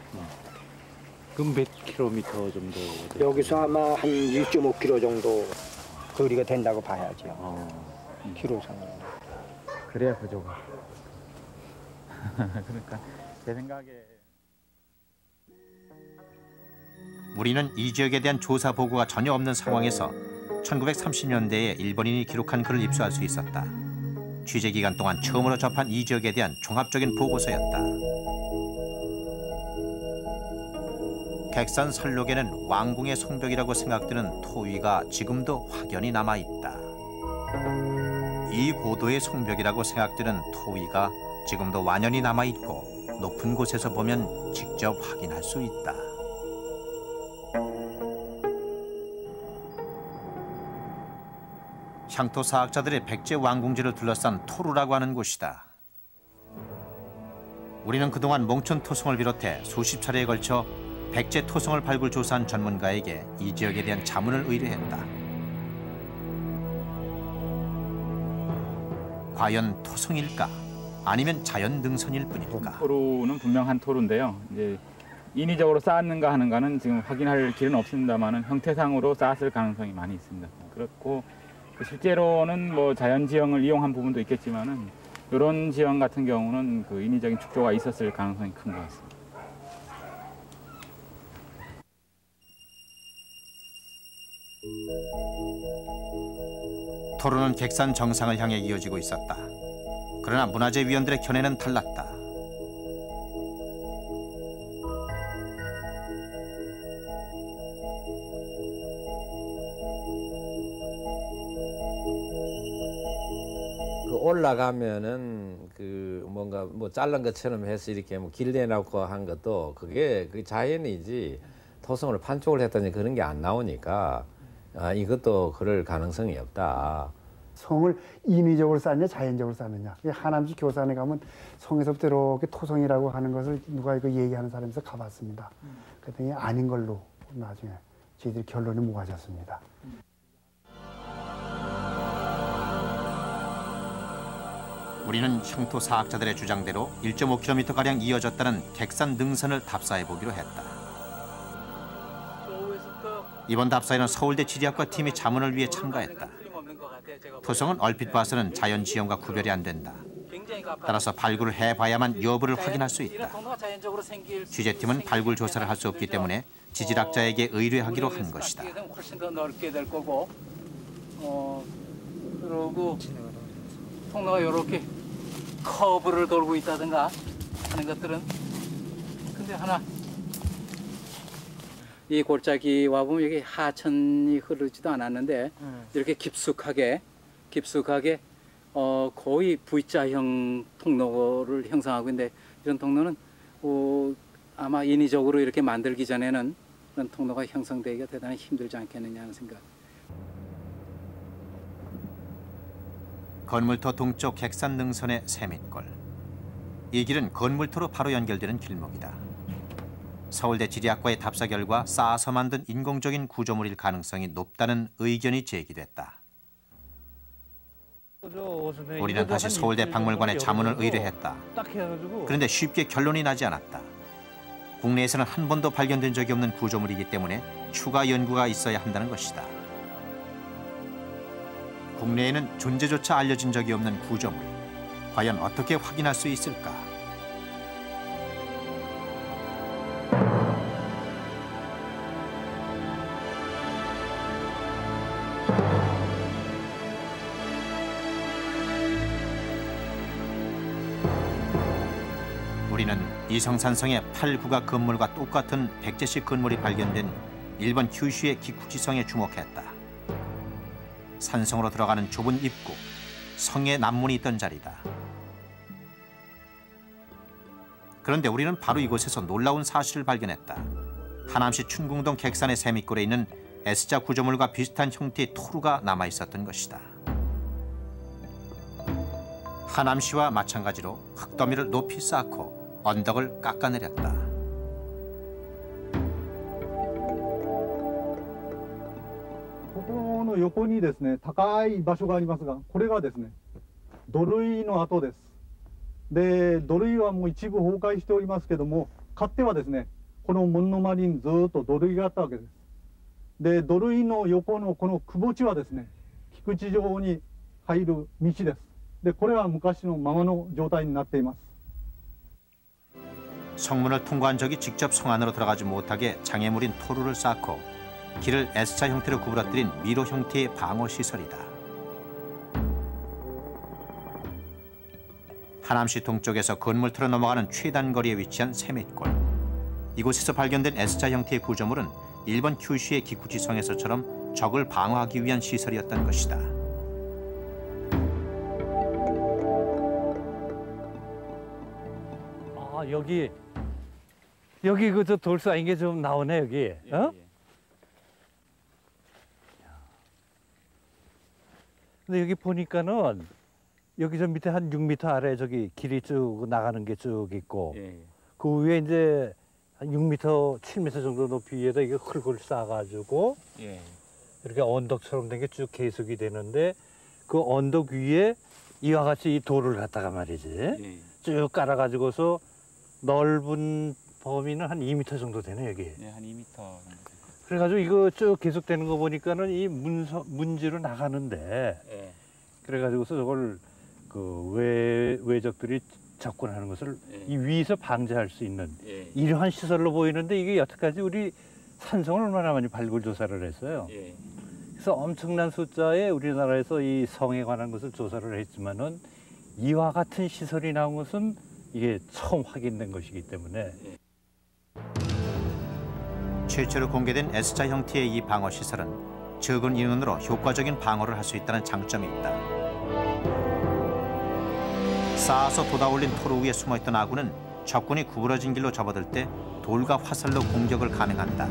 그럼 몇 킬로미터 정도? 여기서 아마 한 1.5km 정도 거리가 된다고 봐야죠. 키로상으로. 그래야 부족하. 그러니까 제 생각에 우리는 이 지역에 대한 조사 보고가 전혀 없는 상황에서 1930년대에 일본인이 기록한 글을 입수할 수 있었다. 취재 기간 동안 처음으로 접한 이 지역에 대한 종합적인 보고서였다. 객산 설록에는 왕궁의 성벽이라고 생각되는 토위가 지금도 확연히 남아있다. 이 고도의 성벽이라고 생각되는 토위가 지금도 완연히 남아있고 높은 곳에서 보면 직접 확인할 수 있다. 향토 사학자들의 백제 왕궁지를 둘러싼 토루라고 하는 곳이다. 우리는 그동안 몽촌 토성을 비롯해 수십 차례에 걸쳐 백제 토성을 발굴 조사한 전문가에게 이 지역에 대한 자문을 의뢰했다. 과연 토성일까? 아니면 자연 능선일 뿐일까? 토루는 분명 한 토루인데요. 이제 인위적으로 쌓았는가 하는가는 지금 확인할 길은 없습니다만은 형태상으로 쌓았을 가능성이 많이 있습니다. 그렇고 실제로는 뭐 자연 지형을 이용한 부분도 있겠지만은 이런 지형 같은 경우는 그 인위적인 축조가 있었을 가능성이 큰 것 같습니다. 토루는 객산 정상을 향해 이어지고 있었다. 그러나 문화재위원들의 견해는 달랐다. 올라가면은 그 뭔가 뭐 자른 것처럼 해서 이렇게 뭐 길내놓고 한 것도 그게 자연이지 토성을 판촉을 했다니 그런 게 안 나오니까 이것도 그럴 가능성이 없다. 성을 인위적으로 쌓느냐 자연적으로 쌓느냐. 하남시 교산에 가면 성에서부터 이렇게 토성이라고 하는 것을 누가 이거 얘기하는 사람에서 가봤습니다. 그랬더니 아닌 걸로 나중에 저희들이 결론이 모아졌습니다. 우리는 향토 사학자들의 주장대로 1.5km가량 이어졌다는 객산 능선을 답사해보기로 했다. 이번 답사에는 서울대 지리학과 팀이 자문을 위해 참가했다. 토성은 얼핏 봐서는 자연 지형과 구별이 안 된다. 따라서 발굴을 해봐야만 여부를 확인할 수 있다. 취재팀은 발굴 조사를 할 수 없기 때문에 지질학자에게 의뢰하기로 한 것이다. 훨씬 더 넓게 될 거고, 그리고 통로가 이렇게 커브를 돌고 있다든가 하는 것들은 근데 하나 이 골짜기 와보면 여기 하천이 흐르지도 않았는데 이렇게 깊숙하게 거의 V자형 통로를 형성하고 있는데 이런 통로는 아마 인위적으로 이렇게 만들기 전에는 그런 통로가 형성되기가 대단히 힘들지 않겠느냐 하는 생각. 건물터 동쪽 객산 능선의 세밋골. 이 길은 건물터로 바로 연결되는 길목이다. 서울대 지리학과의 답사 결과 쌓아서 만든 인공적인 구조물일 가능성이 높다는 의견이 제기됐다. 우리는 다시 서울대 박물관에 자문을 의뢰했다. 그런데 쉽게 결론이 나지 않았다. 국내에서는 한 번도 발견된 적이 없는 구조물이기 때문에 추가 연구가 있어야 한다는 것이다. 국내에는 존재조차 알려진 적이 없는 구조물. 과연 어떻게 확인할 수 있을까? 우리는 이성산성의 8구가 건물과 똑같은 백제식 건물이 발견된 일본 큐슈의 기쿠지성에 주목했다. 산성으로 들어가는 좁은 입구, 성의 남문이 있던 자리다. 그런데 우리는 바로 이곳에서 놀라운 사실을 발견했다. 하남시 춘궁동 객산의 세미골에 있는 S자 구조물과 비슷한 형태의 토루가 남아있었던 것이다. 하남시와 마찬가지로 흙더미를 높이 쌓고 언덕을 깎아내렸다. ここの横にですね、高い場所がありますが、これがですね、土塁の跡です。で、土塁はもう一部崩壊しておりますけども、かつてはですね、この門の周りにずっと土塁があったわけです。で、土塁の横のこのくぼ地はですね、菊池城に入る道です。で、これは昔のままの状態になっています。 성문을 통과한 적이 직접 성 안으로 들어가지 못하게 장애물인 토루를 쌓고 길을 S자 형태로 구부러뜨린 미로 형태의 방어 시설이다. 하남시 동쪽에서 건물터로 넘어가는 최단 거리에 위치한 세밋골. 이곳에서 발견된 S자 형태의 구조물은 일본 큐슈의 기쿠지성에서처럼 적을 방어하기 위한 시설이었던 것이다. 아, 여기 그 저 돌 쌓인 게 좀 나오네 여기. 어? 근데 여기 보니까는 여기 저 밑에 한 6m 아래 저기 길이 쭉 나가는 게 쭉 있고 그 위에 이제 한 6m, 7m 정도 높이 위에다 이게 흙을 쌓아가지고 이렇게 언덕처럼 된 게 쭉 계속이 되는데 그 언덕 위에 이와 같이 이 돌을 갖다가 말이지 쭉 깔아가지고서 넓은 범위는 한 2m 정도 되네 여기. 한 2m 정도. 그래가지고 이거 쭉 계속되는 거 보니까는 이 문지로 나가는데. 그래가지고서 저걸 그 외적들이 접근하는 것을 이 위에서 방지할 수 있는 이러한 시설로 보이는데 이게 여태까지 우리 산성을 얼마나 많이 발굴 조사를 했어요. 그래서 엄청난 숫자의 우리나라에서 이 성에 관한 것을 조사를 했지만은 이와 같은 시설이 나온 것은 이게 처음 확인된 것이기 때문에. 최초로 공개된 S자 형태의 이 방어 시설은 적은 인원으로 효과적인 방어를 할 수 있다는 장점이 있다. 쌓아서 돋아올린 토로 위에 숨어있던 아군은 적군이 구부러진 길로 접어들 때 돌과 화살로 공격을 가능한다.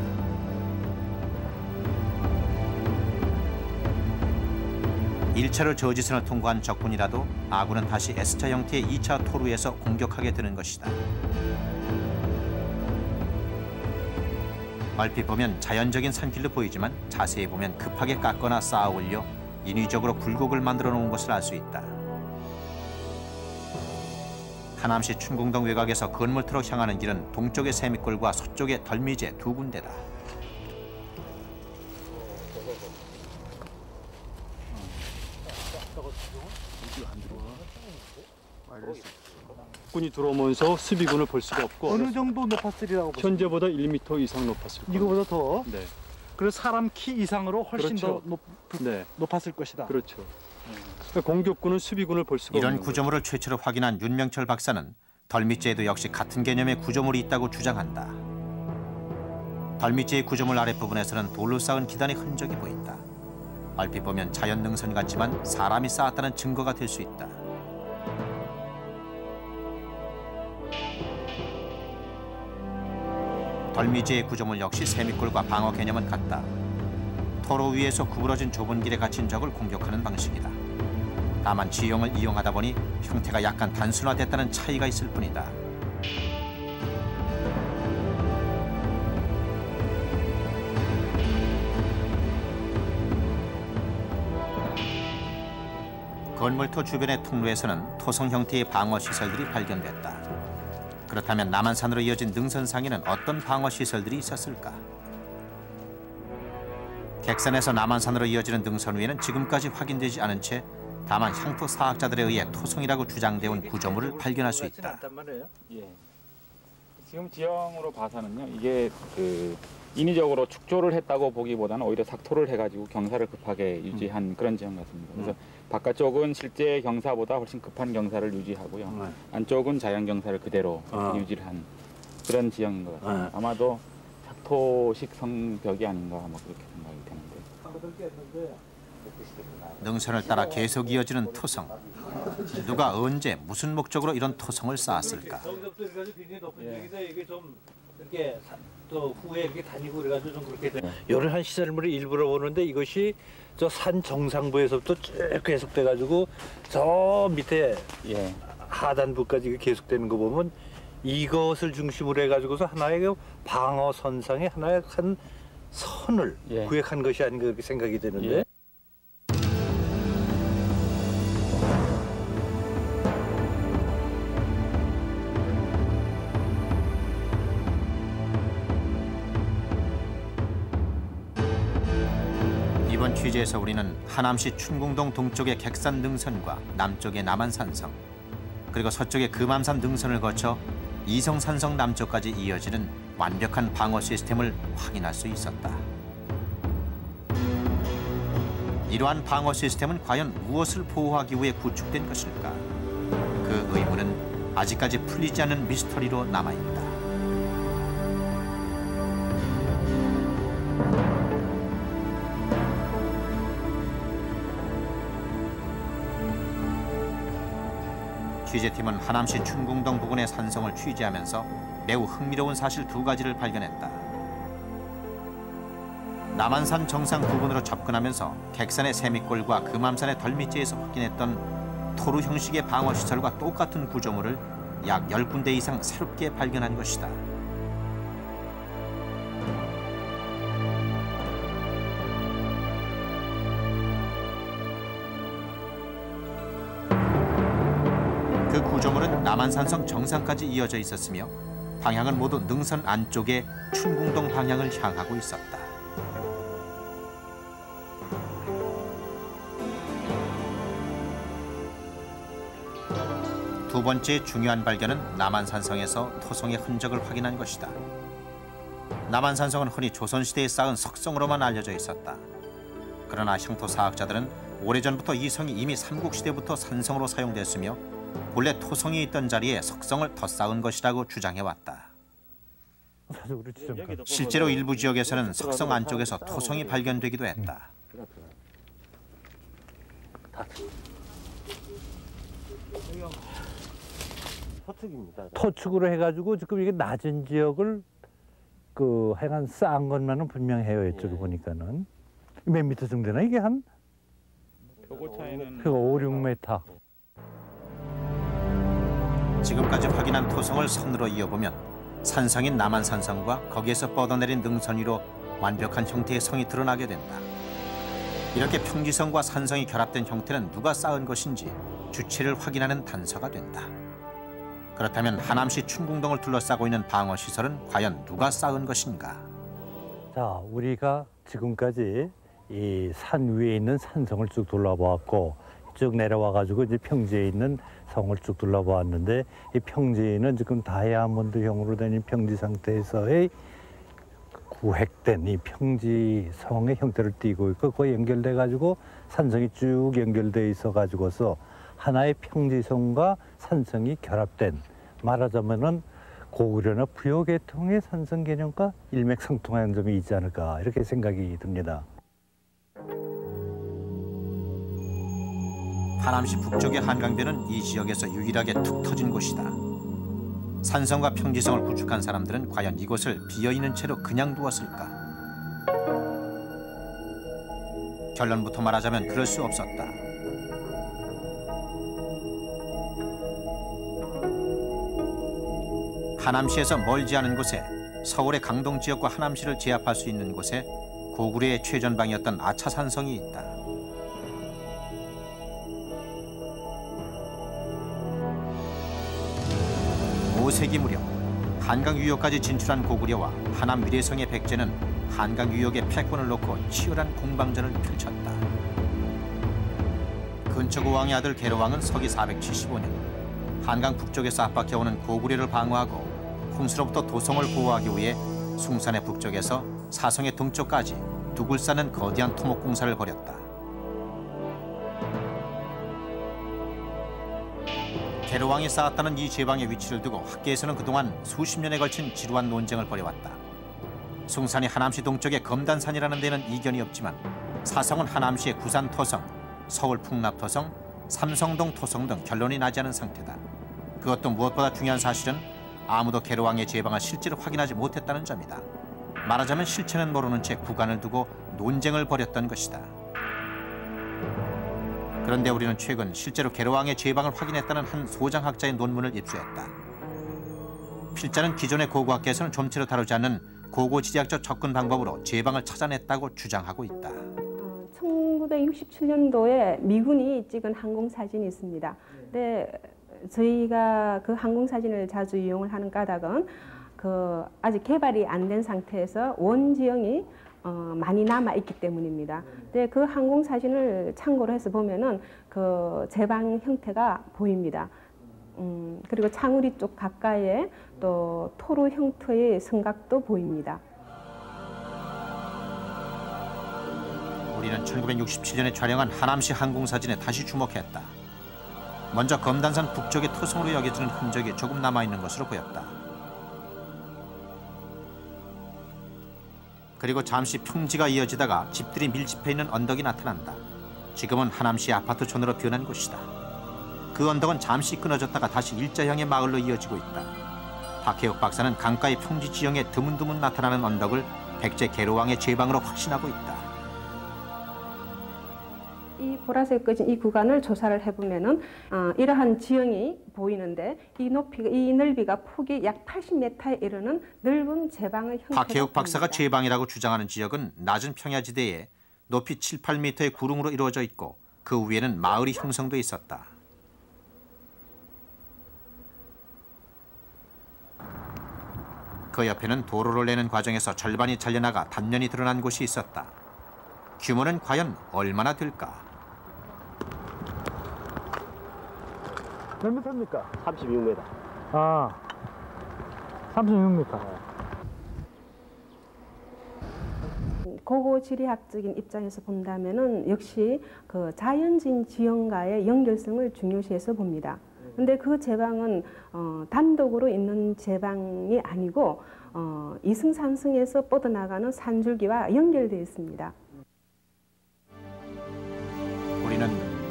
일차로 저지선을 통과한 적군이라도 아군은 다시 S자 형태의 2차 토루에서 공격하게 되는 것이다. 얼핏 보면 자연적인 산길로 보이지만 자세히 보면 급하게 깎거나 쌓아 올려 인위적으로 굴곡을 만들어 놓은 것을 알 수 있다. 하남시 춘궁동 외곽에서 건물터로 향하는 길은 동쪽의 세밋골과 서쪽의 덜미제 두 군데다. 군이 들어오면서 수비군을 볼 수가 없고 어느 정도 높았으리라고 보십니까? 현재보다 1m 이상 높았을 거예요. 이거보다 더? 네. 그래서 사람 키 이상으로 훨씬 그렇죠. 더 높았을 것이다. 그렇죠. 그러니까 공격군은 수비군을 볼 수가 이런 없는 구조물을 최초로 확인한 윤명철 박사는 덜미제에도 역시 같은 개념의 구조물이 있다고 주장한다. 덜미제의 구조물 아랫부분에서는 돌로 쌓은 기단의 흔적이 보인다. 얼핏 보면 자연 능선 같지만 사람이 쌓았다는 증거가 될 수 있다. 덜미제의 구조물 역시 세밋골과 방어 개념은 같다. 토로 위에서 구부러진 좁은 길에 갇힌 적을 공격하는 방식이다. 다만 지형을 이용하다 보니 형태가 약간 단순화됐다는 차이가 있을 뿐이다. 건물터 주변의 통로에서는 토성 형태의 방어 시설들이 발견됐다. 그렇다면 남한산으로 이어진 능선상에는 어떤 방어 시설들이 있었을까? 객산에서 남한산으로 이어지는 능선 위에는 지금까지 확인되지 않은 채 다만 향토 사학자들에 의해 토성이라고 주장되어 온 구조물을 발견할 수 있다. 예. 지금 지형으로 봐서는요, 이게 인위적으로 축조를 했다고 보기보다는 오히려 삭토를 해가지고 경사를 급하게 유지한 그런 지형 같습니다. 그래서 바깥쪽은 실제 경사보다 훨씬 급한 경사를 유지하고요, 안쪽은 자연 경사를 그대로 유지를 한 그런 지형인 것 같습니다. 아마도 삭토식 성벽이 아닌가 뭐 그렇게 생각이 되는데. 능선을 따라 계속 이어지는 토성. 누가 언제 무슨 목적으로 이런 토성을 쌓았을까? 이게 좀 이렇게 또 후에 이렇게 다니고 그래가지고 좀 그렇게 돼. 요런 시설물을 일부러 보는데 이것이 저 산 정상부에서부터 쭉 계속돼가지고 저 밑에 하단부까지 계속되는 거 보면 이것을 중심으로 해가지고서 하나의 그 방어 선상의 하나의 한 선을 구획한 것이 아닌가 그렇게 생각이 되는데. 이번 취재에서 우리는 하남시 춘궁동 동쪽의 객산 능선과 남쪽의 남한산성, 그리고 서쪽의 금암산 능선을 거쳐 이성산성 남쪽까지 이어지는 완벽한 방어 시스템을 확인할 수 있었다. 이러한 방어 시스템은 과연 무엇을 보호하기 위해 구축된 것일까? 그 의문은 아직까지 풀리지 않은 미스터리로 남아있다. 취재팀은 하남시 춘궁동 부근의 산성을 취재하면서 매우 흥미로운 사실 2가지를 발견했다. 남한산 정상 부근으로 접근하면서 객산의 세미골과 금암산의 덜미째에서 확인했던 토루 형식의 방어시설과 똑같은 구조물을 약 10군데 이상 새롭게 발견한 것이다. 그 구조물은 남한산성 정상까지 이어져 있었으며 방향은 모두 능선 안쪽의 춘궁동 방향을 향하고 있었다. 두 번째 중요한 발견은 남한산성에서 토성의 흔적을 확인한 것이다. 남한산성은 흔히 조선시대에 쌓은 석성으로만 알려져 있었다. 그러나 향토사학자들은 오래전부터 이 성이 이미 삼국시대부터 산성으로 사용됐으며 본래 토성이 있던 자리에 석성을 더 쌓은 것이라고 주장해왔다. 실제로 일부 지역에서는 석성 안쪽에서 토성이 발견되기도 했다. 토축으로 해가지고 지금 이게 낮은 지역을 그 하여간 쌓은 것만은 분명해요. 이쪽에 보니까는 몇 미터 정도 되나 이게 한 표고 차이는 5, 6m. 지금까지 확인한 토성을 선으로 이어보면 산성인 남한산성과 거기에서 뻗어내린 능선 위로 완벽한 형태의 성이 드러나게 된다. 이렇게 평지성과 산성이 결합된 형태는 누가 쌓은 것인지 주체를 확인하는 단서가 된다. 그렇다면 하남시 춘궁동을 둘러싸고 있는 방어시설은 과연 누가 쌓은 것인가? 자, 우리가 지금까지 이 산 위에 있는 산성을 쭉 둘러보았고 쭉 내려와가지고 이제 평지에 있는 성을 쭉 둘러보았는데 이 평지는 지금 다이아몬드형으로 된 이 평지 상태에서의 구획된 이 평지 성의 형태를 띠고 있고 그거 연결돼가지고 산성이 쭉 연결돼 있어가지고서 하나의 평지성과 산성이 결합된 말하자면은 고구려나 부여 계통의 산성 개념과 일맥상통한 점이 있지 않을까 이렇게 생각이 듭니다. 하남시 북쪽의 한강변은 이 지역에서 유일하게 툭 터진 곳이다. 산성과 평지성을 구축한 사람들은 과연 이곳을 비어있는 채로 그냥 두었을까? 결론부터 말하자면 그럴 수 없었다. 하남시에서 멀지 않은 곳에 서울의 강동 지역과 하남시를 제압할 수 있는 곳에 고구려의 최전방이었던 아차산성이 있다. 5세기 무렵 한강 유역까지 진출한 고구려와 하남 위례성의 백제는 한강 유역에 패권을 놓고 치열한 공방전을 펼쳤다. 그 근처고왕의 아들 계로왕은 서기 475년 한강 북쪽에서 압박해오는 고구려를 방어하고 홍수로부터 도성을 보호하기 위해 숭산의 북쪽에서 사성의 동쪽까지 둑을 쌓는 거대한 토목공사를 벌였다. 계로왕이 쌓았다는 이 제방의 위치를 두고 학계에서는 그동안 수십 년에 걸친 지루한 논쟁을 벌여왔다. 숭산이 하남시 동쪽의 검단산이라는 데는 이견이 없지만 사성은 하남시의 구산 토성, 서울 풍납 토성, 삼성동 토성 등 결론이 나지 않은 상태다. 그것도 무엇보다 중요한 사실은 아무도 계로왕의 제방을 실제로 확인하지 못했다는 점이다. 말하자면 실체는 모르는 채 구간을 두고 논쟁을 벌였던 것이다. 그런데 우리는 최근 실제로 계로왕의 제방을 확인했다는 한 소장학자의 논문을 입수했다. 필자는 기존의 고고학계에서는 좀처럼 다루지 않는 고고지리학적 접근 방법으로 제방을 찾아냈다고 주장하고 있다. 1967년도에 미군이 찍은 항공사진이 있습니다. 근데 저희가 그 항공사진을 자주 이용을 하는 까닭은 아직 개발이 안 된 상태에서 원지형이 많이 남아 있기 때문입니다. 근데 그 항공사진을 참고로 해서 보면은 그 제방 형태가 보입니다. 그리고 창우리 쪽 가까이에 또 토로 형태의 성곽도 보입니다. 우리는 1967년에 촬영한 하남시 항공사진에 다시 주목했다. 먼저 검단산 북쪽의 토성으로 여겨지는 흔적이 조금 남아있는 것으로 보였다. 그리고 잠시 평지가 이어지다가 집들이 밀집해 있는 언덕이 나타난다. 지금은 하남시 아파트촌으로 변한 곳이다. 그 언덕은 잠시 끊어졌다가 다시 일자형의 마을로 이어지고 있다. 박혜욱 박사는 강가의 평지 지형에 드문드문 나타나는 언덕을 백제 계로왕의 제방으로 확신하고 있다. 이 보라색 꺼진 이 구간을 조사를 해보면은 이러한 지형이 보이는데 이 넓이가 폭이 약 80m에 이르는 넓은 제방의 형태가 박혜욱 박사가 제방이라고 주장하는 지역은 낮은 평야지대에 높이 7, 8m의 구릉으로 이루어져 있고 그 위에는 마을이 형성돼 있었다. 그 옆에는 도로를 내는 과정에서 절반이 잘려나가 단면이 드러난 곳이 있었다. 규모는 과연 얼마나 될까? 몇 미터입니까? 36m. 아, 36m. 고고지리학적인 입장에서 본다면은 역시 그 자연진 지형과의 연결성을 중요시해서 봅니다. 근데 그 제방은 단독으로 있는 제방이 아니고 이승산성에서 뻗어나가는 산줄기와 연결되어 있습니다. 우리는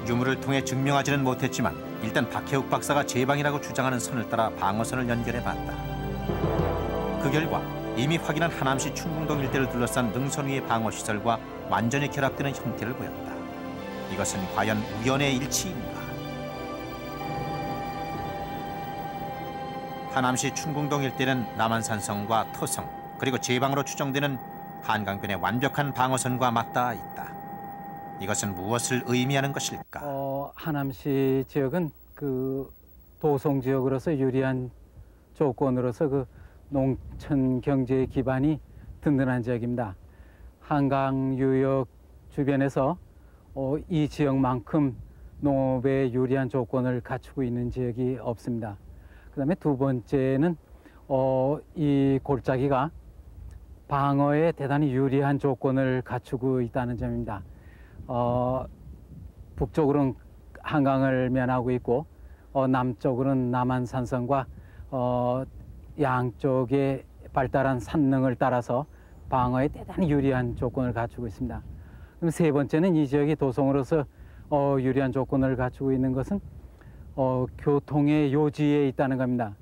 유물을 통해 증명하지는 못했지만 일단 박혜욱 박사가 제방이라고 주장하는 선을 따라 방어선을 연결해봤다. 그 결과 이미 확인한 하남시 춘궁동 일대를 둘러싼 능선 위의 방어시설과 완전히 결합되는 형태를 보였다. 이것은 과연 우연의 일치인가? 하남시 춘궁동 일대는 남한산성과 토성 그리고 제방으로 추정되는 한강변의 완벽한 방어선과 맞닿아 있다. 이것은 무엇을 의미하는 것일까? 하남시 지역은 그 도성 지역으로서 유리한 조건으로서 그 농촌 경제의 기반이 든든한 지역입니다. 한강 유역 주변에서 이 지역만큼 농업에 유리한 조건을 갖추고 있는 지역이 없습니다. 그다음에 두 번째는 이 골짜기가 방어에 대단히 유리한 조건을 갖추고 있다는 점입니다. 북쪽으로는 한강을 면하고 있고 남쪽으로는 남한산성과 양쪽의 발달한 산릉을 따라서 방어에 대단히 유리한 조건을 갖추고 있습니다. 그럼 세 번째는 이 지역이 도성으로서 유리한 조건을 갖추고 있는 것은 교통의 요지에 있다는 겁니다.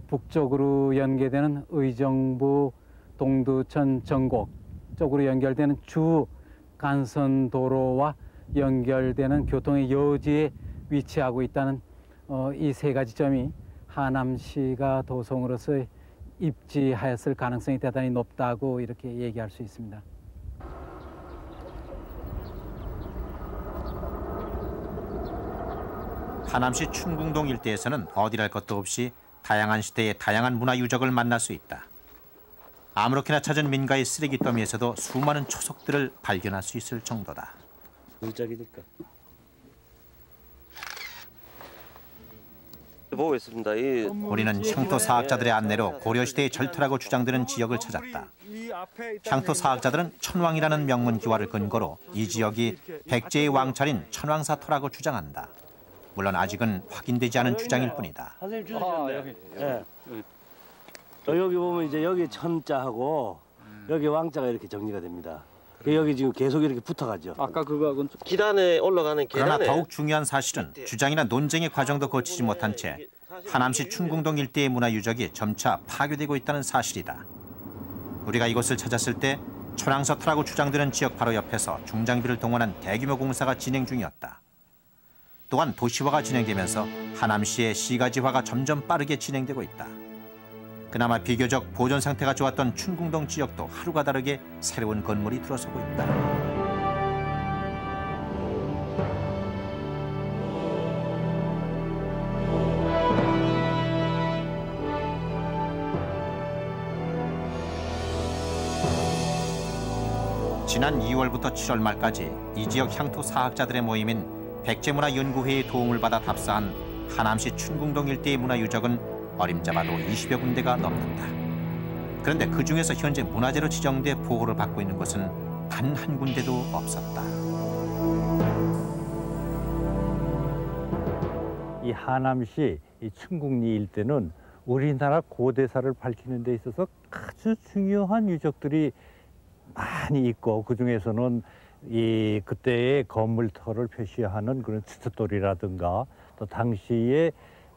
북쪽으로 연계되는 의정부, 동두천, 전곡 쪽으로 연결되는 주 간선도로와 연결되는 교통의 요지에 위치하고 있다는 이 세 가지 점이 하남시가 도성으로서 입지하였을 가능성이 대단히 높다고 이렇게 얘기할 수 있습니다. 하남시 춘궁동 일대에서는 어디랄 것도 없이 다양한 시대의 다양한 문화 유적을 만날 수 있다. 아무렇게나 찾은 민가의 쓰레기 더미에서도 수많은 초석들을 발견할 수 있을 정도다. 물짝이니까. 보고 있습니다. 우리는 향토 사학자들의 안내로 고려시대의 절터라고 주장되는 지역을 찾았다. 향토 사학자들은 천왕이라는 명문 기와를 근거로 이 지역이 백제의 왕찰인 천왕사토라고 주장한다. 물론 아직은 확인되지 않은 주장일 뿐이다. 선생님 주셨네요. 예. 여기 보면 이제 여기 천자하고 여기 왕자가 이렇게 정리가 됩니다. 여기 지금 계속 이렇게 붙어가죠. 아까 그거하고는 기단에 올라가는 계단에. 그러나 더욱 중요한 사실은 주장이나 논쟁의 과정도 거치지 못한 채 하남시 춘궁동 일대의 문화유적이 점차 파괴되고 있다는 사실이다. 우리가 이곳을 찾았을 때 천왕서터라고 주장되는 지역 바로 옆에서 중장비를 동원한 대규모 공사가 진행 중이었다. 또한 도시화가 진행되면서 하남시의 시가지화가 점점 빠르게 진행되고 있다. 그나마 비교적 보존 상태가 좋았던 춘궁동 지역도 하루가 다르게 새로운 건물이 들어서고 있다. 지난 2월부터 7월 말까지 이 지역 향토 사학자들의 모임인 백제문화연구회의 도움을 받아 답사한 하남시 춘궁동 일대의 문화유적은 어림잡아도 20여 군데가 넘는다. 그런데 그중에서 현재 문화재로 지정돼 보호를 받고 있는 곳은 단 한 군데도 없었다. 이 하남시 이 춘궁리 일대는 우리나라 고대사를 밝히는 데 있어서 아주 중요한 유적들이 많이 있고, 그 중에서는 이 그때의 건물터를 표시하는 그런 치트돌이라든가 또 당시의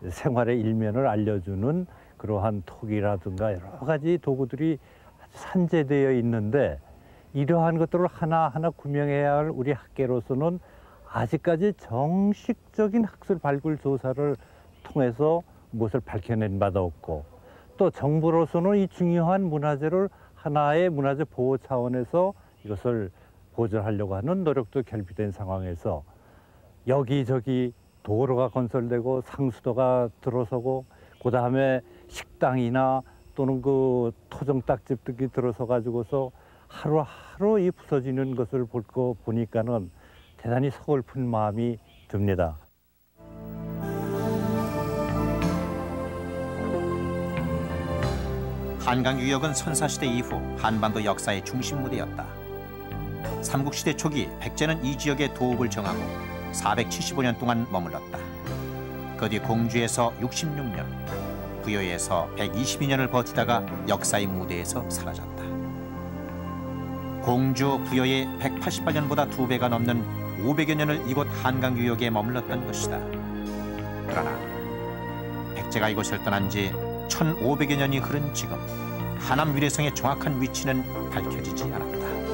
생활의 일면을 알려주는 그러한 톡이라든가 여러 가지 도구들이 산재되어 있는데, 이러한 것들을 하나하나 구명해야 할 우리 학계로서는 아직까지 정식적인 학술 발굴 조사를 통해서 무엇을 밝혀낸 바도 없고, 또 정부로서는 이 중요한 문화재를 하나의 문화재 보호 차원에서 이것을 보존하려고 하는 노력도 결핍된 상황에서 여기저기 도로가 건설되고 상수도가 들어서고, 그다음에 식당이나 또는 그 토종 딱집들이 들어서 가지고서 하루하루 이 부서지는 것을 보니까는 대단히 서글픈 마음이 듭니다. 한강유역은 선사시대 이후 한반도 역사의 중심 무대였다. 삼국시대 초기 백제는 이 지역의 도읍을 정하고 475년 동안 머물렀다. 그 뒤 공주에서 66년, 부여에서 122년을 버티다가 역사의 무대에서 사라졌다. 공주, 부여의 188년보다 2배가 넘는 500여 년을 이곳 한강유역에 머물렀던 것이다. 그러나 백제가 이곳을 떠난 지 1500여 년이 흐른 지금 하남 위례성의 정확한 위치는 밝혀지지 않았다.